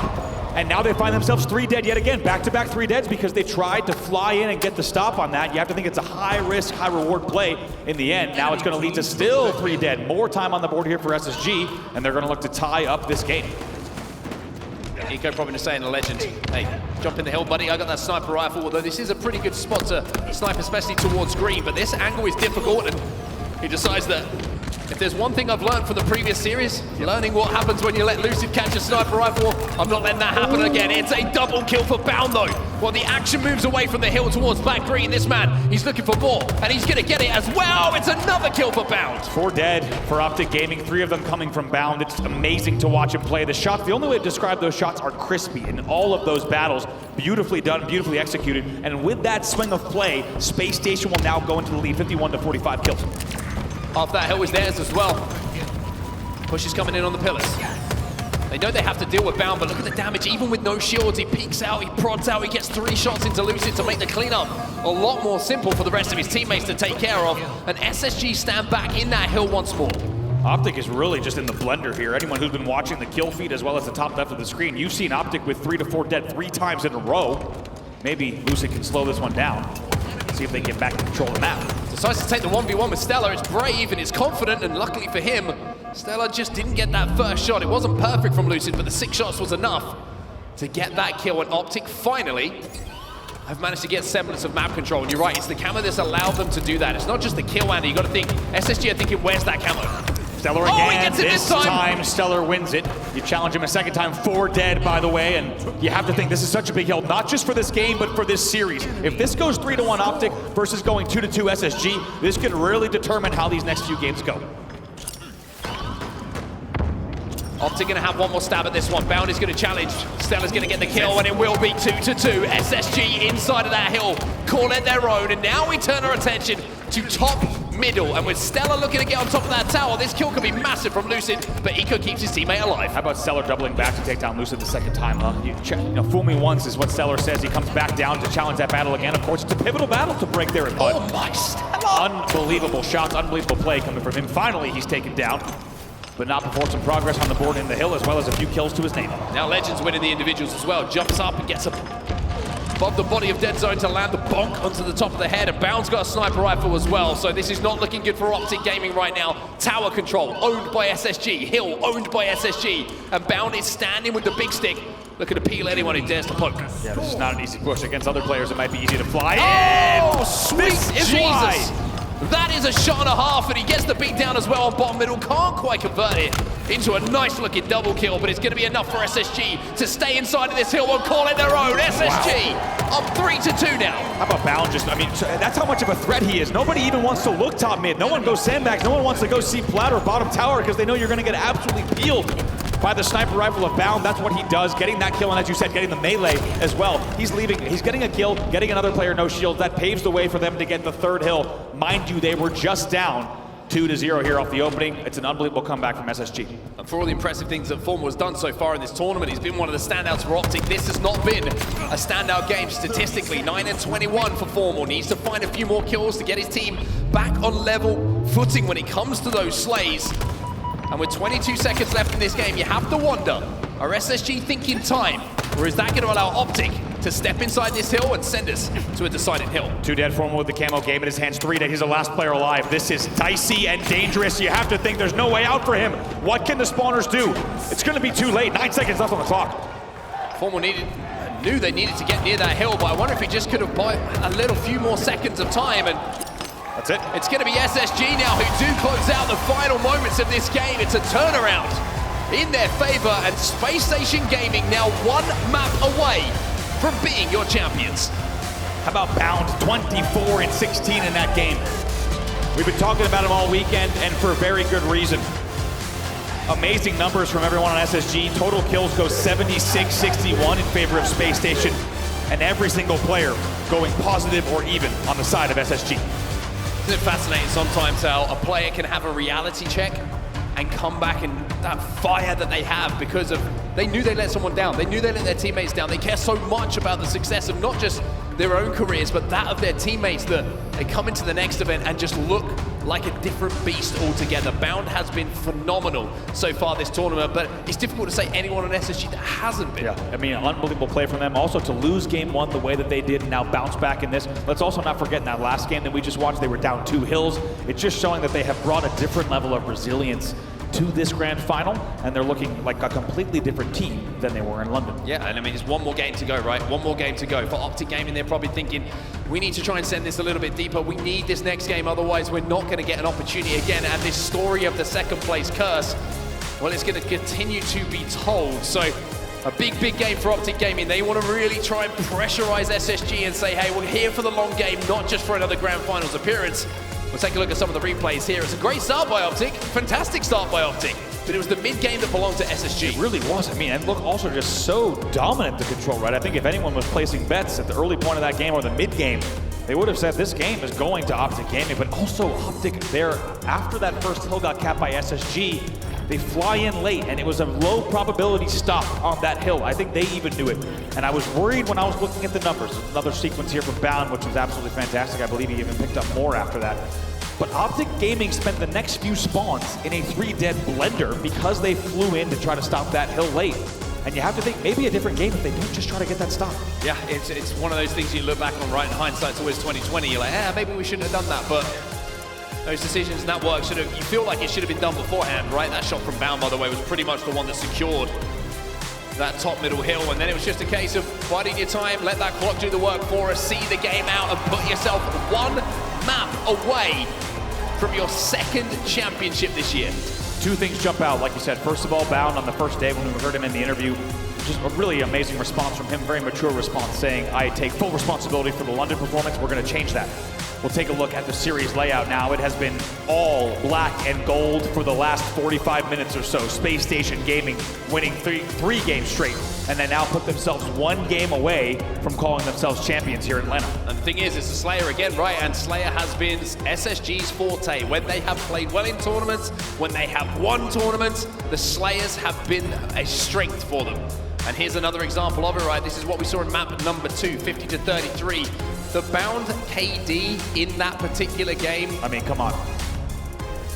and now they find themselves 3 dead yet again. Back-to-back 3 deads because they tried to fly in and get the stop on that. You have to think it's a high-risk, high-reward play in the end. Now it's going to lead to still 3 dead. More time on the board here for SSG, and they're going to look to tie up this game. Eco probably just saying to Legend, hey, jump in the hill, buddy. I got that sniper rifle, although this is a pretty good spot to snipe, especially towards green, but this angle is difficult, and he decides that if there's one thing I've learned from the previous series, learning what happens when you let Lucid catch a sniper rifle, I'm not letting that happen again. It's a double kill for Bound though. While the action moves away from the hill towards back green, this man, he's looking for more, and he's gonna get it as well. It's another kill for Bound. 4 dead for OpTic Gaming, 3 of them coming from Bound. It's amazing to watch him play. The shots, the only way to describe those shots are crispy in all of those battles. Beautifully done, beautifully executed. And with that swing of play, Spacestation will now go into the lead, 51-45 kills. Half that hill is theirs as well. Push is coming in on the pillars. They know they have to deal with Bound, but look at the damage. Even with no shields, he peeks out, he prods out, he gets 3 shots into Lucid to make the cleanup a lot more simple for the rest of his teammates to take care of. And SSG stand back in that hill once more. OpTic is really just in the blender here. Anyone who's been watching the kill feed as well as the top left of the screen, you've seen OpTic with 3 to 4 dead 3 times in a row. Maybe Lucid can slow this one down. See if they get back to control the map. Decides to take the 1v1 with Stellur. It's brave and it's confident, and luckily for him, Stellur just didn't get that first shot. It wasn't perfect from Lucid, but the 6 shots was enough to get that kill. And OpTic finally have managed to get semblance of map control. And you're right, it's the camo that's allowed them to do that. It's not just the kill, Andy. You got to think, SSG are thinking, where's that camo? Stellur again. Oh, he gets it this time. Stellur wins it. You challenge him a second time, 4 dead, by the way, and you have to think this is such a big hill, not just for this game, but for this series. If this goes 3-1 OpTic versus going 2-2 SSG, this could really determine how these next few games go. OpTic gonna have one more stab at this one. Bound is gonna challenge. Stellur's gonna get the kill, and it will be 2-2. SSG inside of that hill, call it their own, and now we turn our attention to top middle. And with Stellur looking to get on top of that tower, this kill could be massive from Lucid, but Eco keeps his teammate alive. How about Stellur doubling back to take down Lucid the second time, huh? Fool me once is what Stellur says. He comes back down to challenge that battle again. Of course, it's a pivotal battle to break there at Bud. Oh my Stellur! Unbelievable shots, unbelievable play coming from him. Finally, he's taken down, but not before some progress on the board in the hill, as well as a few kills to his name. Now Legend's winning the individuals as well. Jumps up and gets above the body of Deadzone to land the bonk onto the top of the head, and Bound's got a sniper rifle as well, so this is not looking good for OpTic Gaming right now. Tower control, owned by SSG. Hill, owned by SSG. And Bound is standing with the big stick, looking to peel anyone who dares to poke. Yeah, this is not an easy push. Against other players, it might be easy to fly in. Oh, sweet Jesus! That is a shot and a half, and he gets the beat down as well on bottom middle. Can't quite convert it into a nice looking double kill, but it's going to be enough for SSG to stay inside of this hill and call it their own. SSG up 3-2 now. How about Bound? That's how much of a threat he is. Nobody even wants to look top mid. No one goes sandbags. No one wants to go see plat or bottom tower because they know you're going to get absolutely peeled by the sniper rifle of Bound. That's what he does, getting that kill, and as you said, getting the melee as well. He's getting a kill, getting another player no shield. That paves the way for them to get the third hill. Mind you, they were just down 2-0 here off the opening. It's an unbelievable comeback from SSG. And for all the impressive things that Formal has done so far in this tournament, he's been one of the standouts for OpTic. This has not been a standout game statistically. 9-21 for Formal. Needs to find a few more kills to get his team back on level footing when it comes to those slays. And with 22 seconds left in this game, you have to wonder, are SSG thinking time? Or is that going to allow OpTic to step inside this hill and send us to a decided hill? 2 dead, Formal with the camo game in his hands, 3 dead. He's the last player alive. This is dicey and dangerous. You have to think there's no way out for him. What can the spawners do? It's going to be too late. 9 seconds left on the clock. Formal needed knew they needed to get near that hill, but I wonder if he just could have bought a little few more seconds of time, and that's it. It's going to be SSG now who do close out the final moments of this game. It's a turnaround in their favor, and Spacestation Gaming now one map away from being your champions. How about Bound, 24 and 16 in that game? We've been talking about him all weekend, and for a very good reason. Amazing numbers from everyone on SSG. Total kills go 76-61 in favor of Space Station, and every single player going positive or even on the side of SSG. Isn't it fascinating sometimes how a player can have a reality check and come back, and that fire that they have because of, they knew they let someone down, they knew they let their teammates down, they care so much about the success of not just their own careers, but that of their teammates, that they come into the next event and just look like a different beast altogether. Bound has been phenomenal so far this tournament, but it's difficult to say anyone on SSG that hasn't been. Yeah, I mean, unbelievable play from them. Also, to lose game one the way that they did and now bounce back in this. Let's also not forget in that last game that we just watched, they were down 2 hills. It's just showing that they have brought a different level of resilience to this grand final, and they're looking like a completely different team than they were in London. Yeah, and I mean, there's one more game to go, right? One more game to go. For OpTic Gaming, they're probably thinking, we need to try and send this a little bit deeper. We need this next game, otherwise we're not going to get an opportunity again. And this story of the second place curse, well, it's going to continue to be told. So a big, big game for OpTic Gaming. They want to really try and pressurize SSG and say, hey, we're here for the long game, not just for another grand finals appearance. We'll take a look at some of the replays here. It's a great start by OpTic, fantastic start by OpTic, but it was the mid game that belonged to SSG. It really was. I mean, and look, also just so dominant the control, right? I think if anyone was placing bets at the early point of that game or the mid game, they would have said this game is going to OpTic Gaming, but also OpTic there, after that first hill got capped by SSG, they fly in late, and it was a low probability stop on that hill. I think they even knew it. And I was worried when I was looking at the numbers. Another sequence here from Bound, which was absolutely fantastic. I believe he even picked up more after that. But OpTic Gaming spent the next few spawns in a 3-dead blender because they flew in to try to stop that hill late. And you have to think, maybe a different game if they don't just try to get that stop. Yeah, it's one of those things you look back on, right? In hindsight, it's always 2020. You're like, maybe we shouldn't have done that. But those decisions and that work you feel like it should have been done beforehand, right? That shot from Bound, by the way, was pretty much the one that secured that top middle hill, and then it was just a case of biding your time, let that clock do the work for us, see the game out, and put yourself one map away from your second championship this year. 2 things jump out, like you said. First of all, Bound on the first day when we heard him in the interview, just a really amazing response from him, very mature response, saying, I take full responsibility for the London performance, we're going to change that. We'll take a look at the series layout now. It has been all black and gold for the last 45 minutes or so. Space Station Gaming winning three games straight, and they now put themselves 1 game away from calling themselves champions here in Atlanta. And the thing is, it's the Slayer again, right? And Slayer has been SSG's forte. When they have played well in tournaments, when they have won tournaments, the Slayers have been a strength for them. And here's another example of it, right? This is what we saw in map number 2, 50-33. The Bound KD in that particular game, I mean, come on.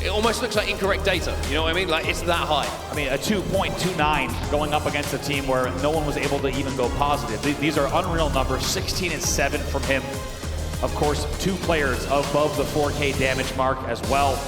it almost looks like incorrect data. You know what I mean? Like, it's that high. I mean, a 2.29 going up against a team where no one was able to even go positive. These are unreal numbers, 16 and 7 from him. Of course, 2 players above the 4K damage mark as well.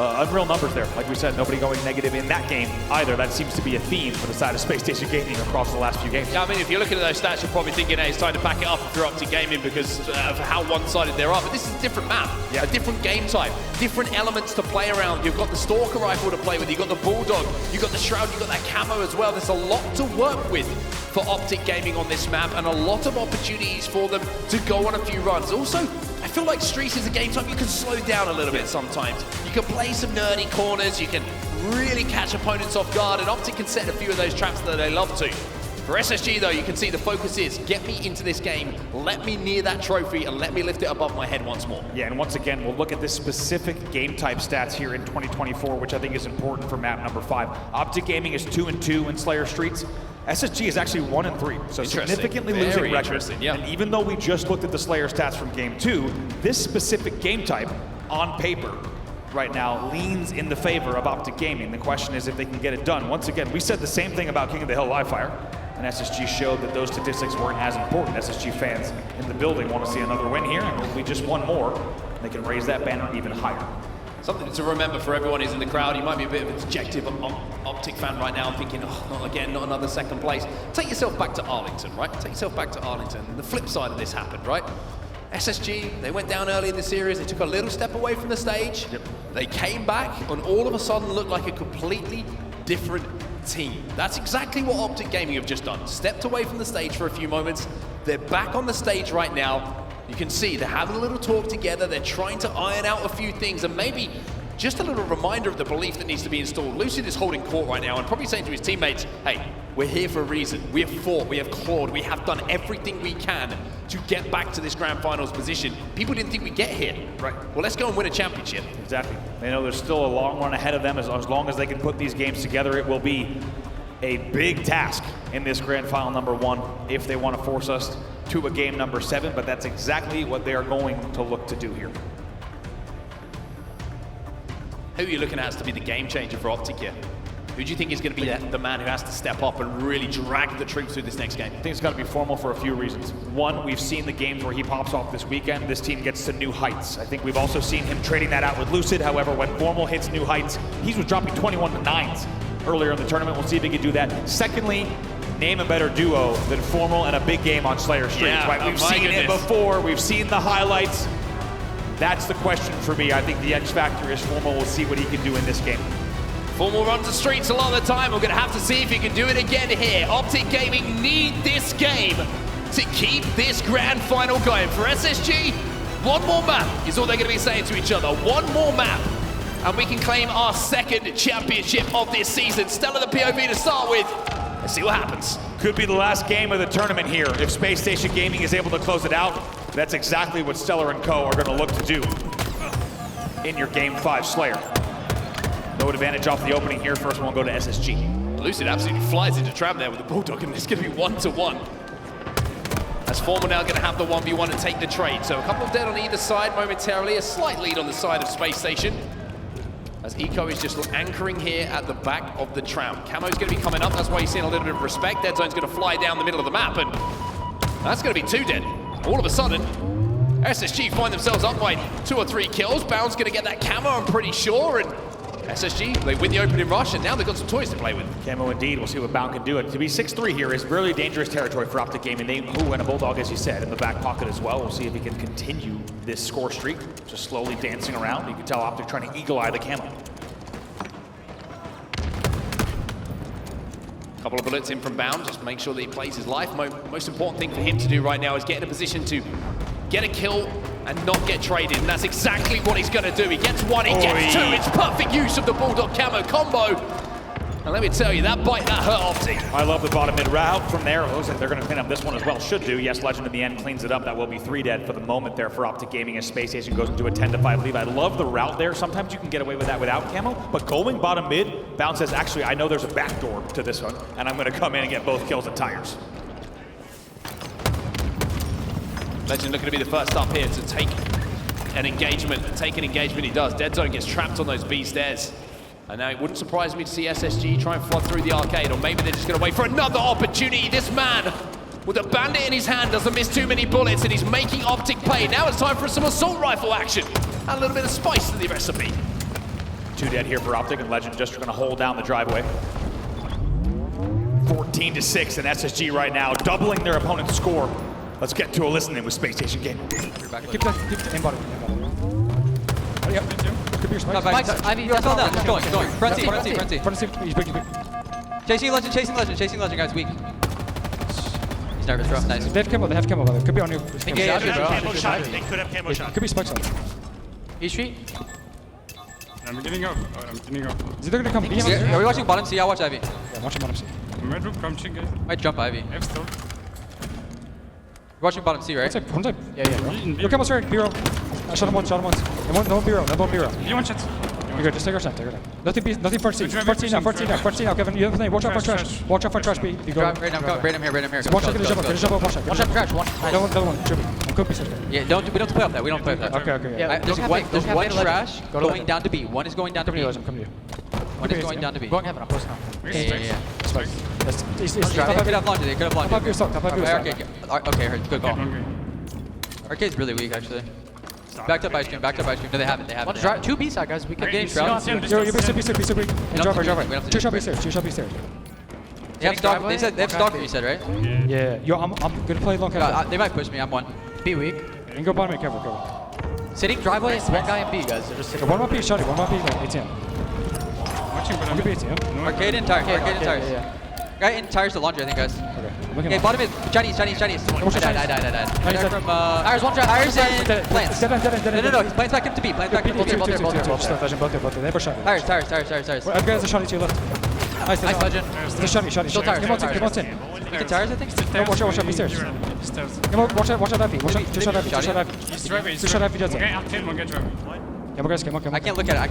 Unreal numbers there. Like we said, nobody going negative in that game either. That seems to be a theme for the side of Space Station Gaming across the last few games. Yeah, I mean, if you're looking at those stats, you're probably thinking, hey, it's time to back it up if you're OpTic Gaming because of how one-sided they are. But this is a different map, a different game type, different elements to play around. You've got the Stalker Rifle to play with, you've got the Bulldog, you've got the Shroud, you've got that camo as well. There's a lot to work with for OpTic Gaming on this map, and a lot of opportunities for them to go on a few runs. Also, I feel like Streets is a game type you can slow down a little bit sometimes. You can play some nerdy corners, you can really catch opponents off guard, and OpTic can set a few of those traps that they love to. For SSG though, you can see the focus is, get me into this game, let me near that trophy, and let me lift it above my head once more. Yeah, and once again, we'll look at this specific game type stats here in 2024, which I think is important for map number 5. OpTic Gaming is 2-2 in Slayer Streets. SSG is actually 1-3, so significantly losing record. Yeah. And even though we just looked at the Slayer stats from game 2, this specific game type, on paper, right now, leans in the favor of OpTic Gaming. The question is if they can get it done. Once again, we said the same thing about King of the Hill Livefire, and SSG showed that those statistics weren't as important. SSG fans in the building want to see another win here, and hopefully just one more, they can raise that banner even higher. Something to remember for everyone who's in the crowd. You might be a bit of a dejected OpTic fan right now, thinking, oh, not again, not another second place. Take yourself back to Arlington, right? Take yourself back to Arlington. The flip side of this happened, right? SSG, they went down early in the series. They took a little step away from the stage. Yep. They came back and all of a sudden looked like a completely different team. That's exactly what OpTic Gaming have just done. Stepped away from the stage for a few moments. They're back on the stage right now. You can see they're having a little talk together. They're trying to iron out a few things and maybe just a little reminder of the belief that needs to be installed. Lucid is holding court right now and probably saying to his teammates, hey, we're here for a reason. We have fought, we have clawed, we have done everything we can to get back to this grand finals position. People didn't think we'd get here. Right. Well, let's go and win a championship. Exactly. They know there's still a long run ahead of them. As long as they can put these games together, it will be a big task in this grand final number 1 if they want to force us to a game number 7, but that's exactly what they are going to look to do here. Who are you looking at as to be the game changer for OpTic here? Who do you think is going to be the man who has to step up and really drag the troops through this next game? I think it's got to be Formal for a few reasons. One, we've seen the games where he pops off this weekend. This team gets to new heights. I think we've also seen him trading that out with Lucid. However, when Formal hits new heights, he was dropping 21 to 9s earlier in the tournament. We'll see if he can do that. Secondly, name a better duo than Formal and a big game on Slayer Street. Yeah, right? We've seen it before. We've seen the highlights. That's the question for me. I think the X factor is Formal. We'll see what he can do in this game. Formal runs the streets a lot of the time. We're going to have to see if he can do it again here. OpTic Gaming need this game to keep this grand final going. For SSG, one more map is all they're going to be saying to each other. One more map, and we can claim our second championship of this season. Stellur the POV to start with. Let's see what happens. Could be the last game of the tournament here. If Spacestation Gaming is able to close it out, that's exactly what Stellur and Co. are going to look to do in your Game 5 Slayer. No advantage off the opening here. First one will go to SSG. Lucid absolutely flies into trap there with the Bulldog, and it's going to be 1-1. As Formal now going to have the 1v1 and take the trade. So a couple of dead on either side momentarily. A slight lead on the side of Spacestation. As Eco is just anchoring here at the back of the tram. Camo's going to be coming up. That's why you're seeing a little bit of respect. Dead Zone's going to fly down the middle of the map, and that's going to be 2 dead. All of a sudden, SSG find themselves up by 2 or 3 kills. Bound's going to get that camo, I'm pretty sure, and SSG, they win the opening rush, and now they've got some toys to play with. Camo indeed. We'll see what Bound can do. It to be 6-3 here is really dangerous territory for OpTic Gaming. They and a Bulldog, as you said, in the back pocket as well. We'll see if he can continue this score streak, just slowly dancing around. You can tell OpTic trying to eagle-eye the Camo. Couple of bullets in from Bound, just make sure that he plays his life. Most important thing for him to do right now is get in a position to get a kill and not get traded, and that's exactly what he's going to do. He gets 1, he gets 2. It's perfect use of the Bulldog Camo combo. And let me tell you, that bite, that hurt OpTic. I love the bottom mid route from there. It looks like they're going to clean up this one as well. Should do. Yes, Legend in the end cleans it up. That will be 3 dead for the moment there for OpTic Gaming as Spacestation goes into a 10-5 lead. I love the route there. Sometimes you can get away with that without Camo, but going bottom mid, Bound says, actually, I know there's a backdoor to this one, and I'm going to come in and get both kills and tires. Legend looking to be the first up here to take an engagement, and take an engagement he does. Dead Zone gets trapped on those B stairs. And now it wouldn't surprise me to see SSG try and flood through the arcade, or maybe they're just going to wait for another opportunity. This man, with a bandit in his hand, doesn't miss too many bullets, and he's making OpTic pay. Now it's time for some assault rifle action. Add a little bit of spice to the recipe. 2 dead here for OpTic, and Legend just going to hold down the driveway. 14-6 in SSG right now, doubling their opponent's score. Let's get to a listening with Spacestation Gaming. Keep the aim bottom. Hurry up. Could be your spikes. Ivy, that's all down. Going. Front seat. He's big. Chasing Legend, guys, weak. He's nervous, bro. Nice. They have camo, by the way. Could be on you. Engage, bro. They could have camo shot. Could be spikes on. East Street. I'm getting up. Is it gonna come? Are we watching bottom C? I'll watch Ivy. Yeah, I'm watching bottom C. Red roof, come chicken. Might jump Ivy. F still. We're watching bottom C, right? One type. Yeah. Look camo's right. B-roll. I shot him once. No one B-roll. You want shot? You're good. Just take our shot. Nothing first C. First C now, Kevin. You have the name. Watch out for trash. Watch out for trash, B. You go. Right now, I'm here. Watch out, get a jump up. Watch out for trash. One. Another one. Trippy. I'm cooking something. Yeah, we don't play off that. We don't play off that. Okay. Yeah, there's one trash going down to B. One is going down to B. I'm coming to you. One is going down to B. Going heaven. I'm posting now. Yeah. Spike. They could have launched it. Top up your stock. Okay, good call. Arcade's really weak, actually. Backed up ice cream. Backed up ice cream. No, they haven't. They haven't. One two B side, guys. We can Getting get shroud. You're B. And drive right. Two shot B stairs. They have stalker. They said they have stalker. You said right? Yeah. Yo, I'm gonna play long They might push me. I'm one. B weak. And go bottom. Careful. Sitting driveway. One guy in B, guys. They're just sitting. One more B shot. One more B ATM. Watching, but I'm Be ATM. Arcade and tires. Arcade and tires. Yeah. Guy in tires to laundry, I think, guys. Okay. Okay, bottom is Chinese. I died. From tires, one shot. Tires and plants. No. He's plants back into B. Plants back into B. Both. They have a shot. Tires. I've got a shot to your left. Nice, Legend. The shot. Still tires. Come on, 10. You can tires, I think? No, watch out, be stairs. Come on, watch out, FP. Two shot FP. He's driving. Two shot FP, dead zone. Okay, up 1 guy driving. Come on, guys, come on. I can't look at it. I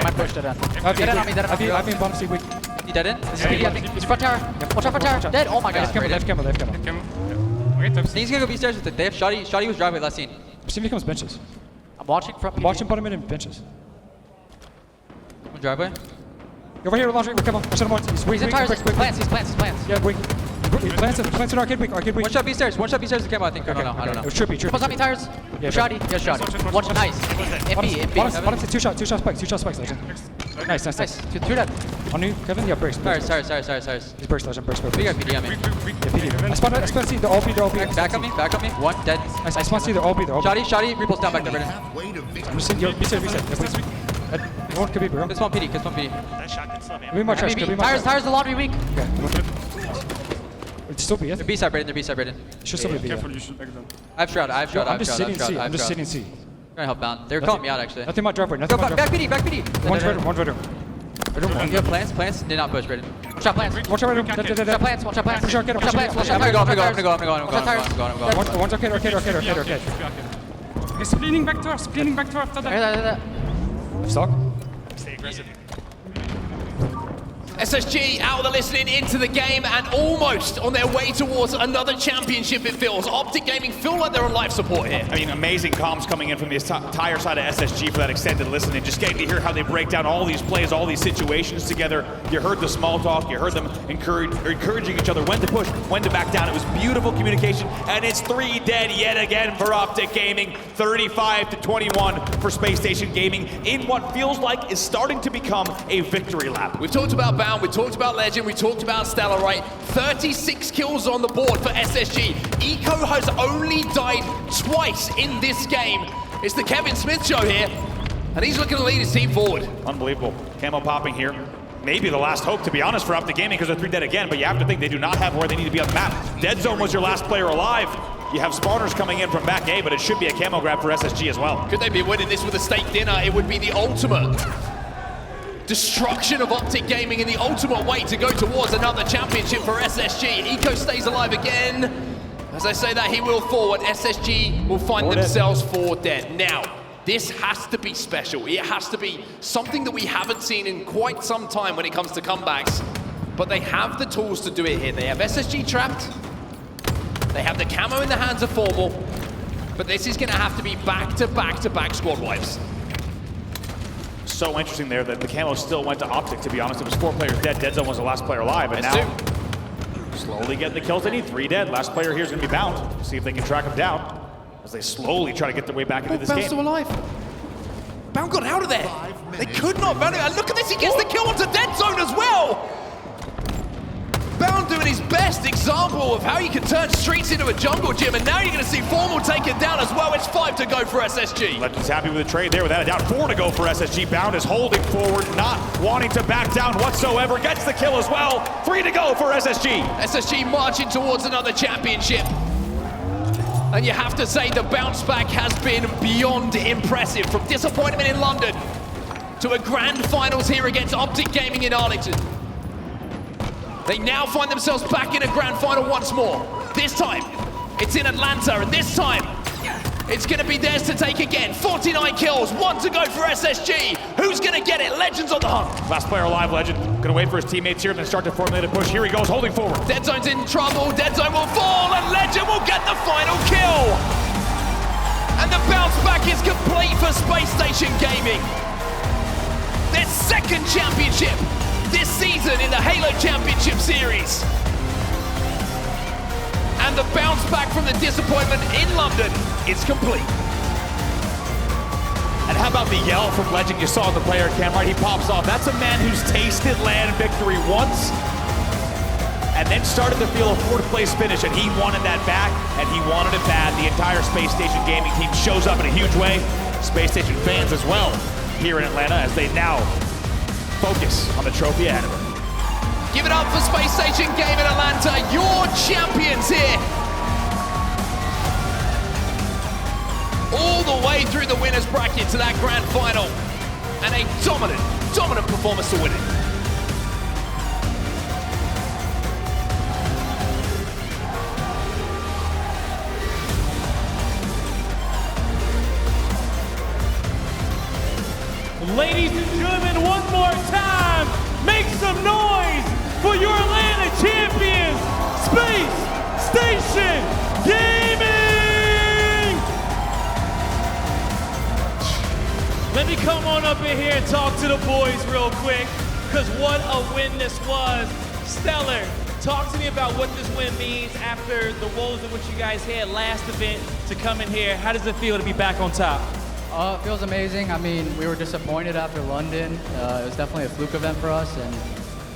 might push that in. I've been bottom C weak. He dead in? This is PD, I think. He's front tower. Watch out, front tower. Dead. Oh my god. Left camera. Okay, top. He's gonna go B stairs with it. They have Shoddy. Shoddy was driving last scene. See if he comes benches. I'm watching front. Watching bottom mid and benches. One driveway. Over here, laundry. Come on. Watch out, he's weak. He's in tires. Plants. Yeah, weak. Plants in arcade weak. One shot B stairs. To camera, I think. I don't know. It was trippy. What's on me tires? Yeah, Shoddy. Yes, Shoddy. One shot. Nice. In B. Bottom two shot spikes, Legend. Nice. Two dead. On you, Kevin? Yeah, brace. Tires. He's burst, Legend. Burst. We got PD on me. Yeah, PD. I spawned C, they're all B. Back on me. One dead. Nice, I spawned C, they're all B. Shoddy, repulse down back there, Brennan. I'm just saying, yo, be safe. One could be, bro. Kiss one PD. That shot can still be. Could be more trash, Tires, the laundry weak. Okay. It's still B, yeah? They're B side, Brennan. Should still be B, Careful, you should back down. I have shroud. I'm just sitting C. I'm just sitting C. I'm gonna help down. They're calling me out, actually. Nothing about driveway. Go back PD. One bedroom. You have plants did not push, Brennan. Shot plants. Watch out, Shot plants. Push arcade. I'm gonna go. One's arcade. Okay, spinning back to her after that. Stock. Stay aggressive. SSG out of the listening into the game and almost on their way towards another championship, it feels. OpTic Gaming feel like they're on life support here. I mean, amazing comms coming in from the entire side of SSG for that extended listening. Just getting to hear how they break down all these plays, all these situations together. You heard the small talk, you heard them encouraging each other when to push, when to back down. It was beautiful communication, and it's 3 dead yet again for OpTic Gaming. 35-21 for Spacestation Gaming in what feels like is starting to become a victory lap. We've talked about Bound, we talked about Legend, we talked about Stellur, right? 36 kills on the board for SSG. Eco has only died twice in this game. It's the Kevin Smith show here, and he's looking to lead his team forward. Unbelievable. Camo popping here. Maybe the last hope, to be honest, for OpTic Gaming because they're 3 dead again, but you have to think they do not have where they need to be on the map. Dead Zone was your last player alive. You have spawners coming in from back A, but it should be a camo grab for SSG as well. Could they be winning this with a steak dinner? It would be the ultimate destruction of OpTic Gaming and the ultimate way to go towards another championship for SSG. Eco stays alive again. As I say that, he will forward. SSG will find themselves 4 dead. Now, this has to be special. It has to be something that we haven't seen in quite some time when it comes to comebacks. But they have the tools to do it here. They have SSG trapped. They have the camo in the hands of Formal. But this is going to have to be back-to-back-to-back squad wipes. So interesting there that the camo still went to OpTic, to be honest. It was 4 players dead. Dead Zone was the last player alive, and now slowly getting the kills they need. 3 dead. Last player here is going to be Bound. See if they can track him down as they slowly try to get their way back into this game. Bound's still alive. Bound got out of there. They could not. Bound, look at this. He gets the kill onto Dead Zone as well. Bound doing his best example of how you can turn streets into a jungle gym, and now you're going to see Formal take it down as well. It's 5 to go for SSG. Legend's happy with the trade there, without a doubt. 4 to go for SSG. Bound is holding forward, not wanting to back down whatsoever. Gets the kill as well. 3 to go for SSG. SSG marching towards another championship. And you have to say the bounce back has been beyond impressive. From disappointment in London to a grand finals here against OpTic Gaming in Arlington. They now find themselves back in a grand final once more. This time, it's in Atlanta, and this time, it's gonna be theirs to take again. 49 kills, 1 to go for SSG. Who's gonna get it? Legend's on the hunt. Last player alive, Legend. Gonna wait for his teammates here, then start to formulate a push. Here he goes, holding forward. Dead Zone's in trouble, Dead Zone will fall, and Legend will get the final kill. And the bounce back is complete for Spacestation Gaming. Their 2nd championship this season in the Halo Championship Series. And the bounce back from the disappointment in London is complete. how about the yell from Legend you saw on the player cam, right? He pops off. That's a man who's tasted land victory once and then started to feel a fourth place finish, and he wanted that back, and he wanted it bad. The entire Space Station gaming team shows up in a huge way. Space Station fans as well here in Atlanta as they now focus on the trophy ahead of them. Give it up for Space Station Gaming Atlanta, your champions here. All the way through the winners bracket to that grand final. And a dominant performance to win it. Ladies and gentlemen, one more time, make some noise for your Atlanta champions, Space Station Gaming! Let me come on up in here and talk to the boys real quick, because what a win this was. Stellur, talk to me about what this win means after the woes in which you guys had last event to come in here. How does it feel to be back on top? It feels amazing. I mean, we were disappointed after London. It was definitely a fluke event for us, and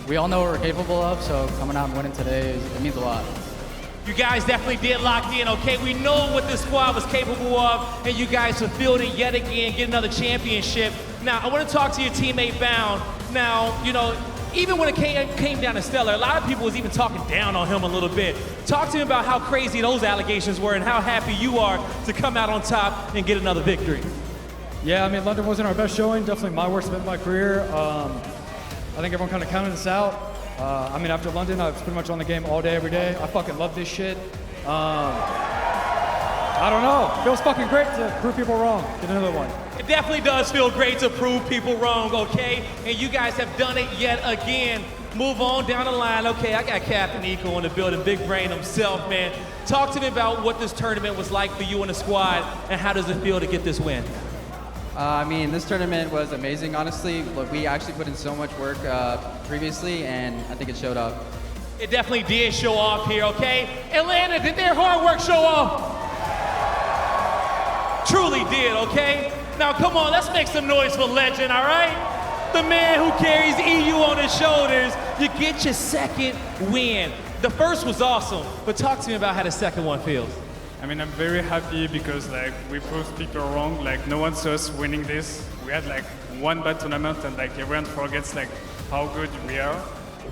we all know what we're capable of, so coming out and winning today, it means a lot. You guys definitely did lock in, okay? We know what this squad was capable of, and you guys fulfilled it yet again, get another championship. Now, I want to talk to your teammate, Bound. Now, you know, even when it came down to Stellur, a lot of people was even talking down on him a little bit. Talk to me about how crazy those allegations were and how happy you are to come out on top and get another victory. Yeah, I mean, London wasn't our best showing. Definitely my worst event of my career. I think everyone kind of counted us out. I mean, after London, I was pretty much on the game all day, every day. I fucking love this shit. I don't know. Feels fucking great to prove people wrong. Get another one. It definitely does feel great to prove people wrong, okay? And you guys have done it yet again. Move on down the line. Okay, I got Captain Eco in the building, big brain himself, man. Talk to me about what this tournament was like for you and the squad, and how does it feel to get this win? I mean, this tournament was amazing, honestly. Look, we actually put in so much work previously, and I think it showed up. It definitely did show off here, okay? Atlanta, did their hard work show off? Truly did, okay? Now, come on, let's make some noise for Legend, all right? The man who carries EU on his shoulders. You get your second win. The first was awesome, but talk to me about how the second one feels. I mean, I'm very happy because like we proved people wrong. Like no one saw us winning this. We had like one bad tournament and like everyone forgets like how good we are.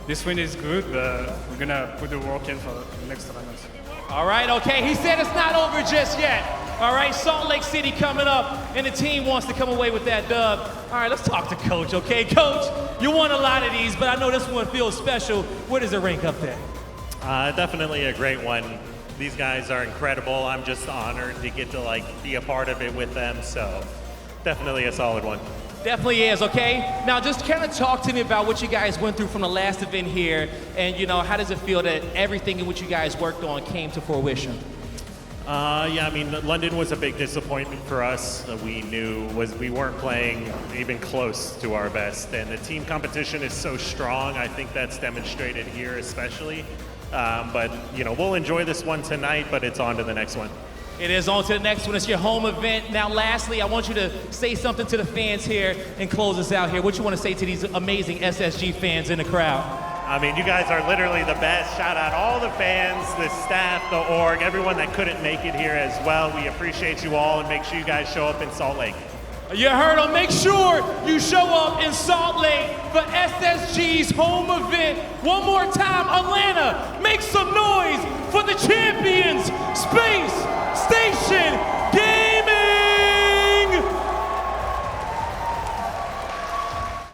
This win is good, but we're gonna put the work in for the next tournament. All right, okay, he said it's not over just yet. All right, Salt Lake City coming up, and the team wants to come away with that dub. All right, let's talk to Coach, okay? Coach, you won a lot of these, but I know this one feels special. Where does it rank up there? Definitely a great one. These guys are incredible. I'm just honored to get to like be a part of it with them, so definitely a solid one. Definitely is, okay? Now just kind of talk to me about what you guys went through from the last event here, and you know, how does it feel that everything in which you guys worked on came to fruition? Yeah, I mean, London was a big disappointment for us. We knew we weren't playing even close to our best, and the team competition is so strong. I think that's demonstrated here especially. But, you know, we'll enjoy this one tonight, but it's on to the next one. It is on to the next one. It's your home event. Now, lastly, I want you to say something to the fans here and close us out here. What you want to say to these amazing SSG fans in the crowd? I mean, you guys are literally the best. Shout out all the fans, the staff, the org, everyone that couldn't make it here as well. We appreciate you all, and make sure you guys show up in Salt Lake. You heard him. Make sure you show up in Salt Lake for SSG's home event. One more time, Atlanta, make some noise for the champion.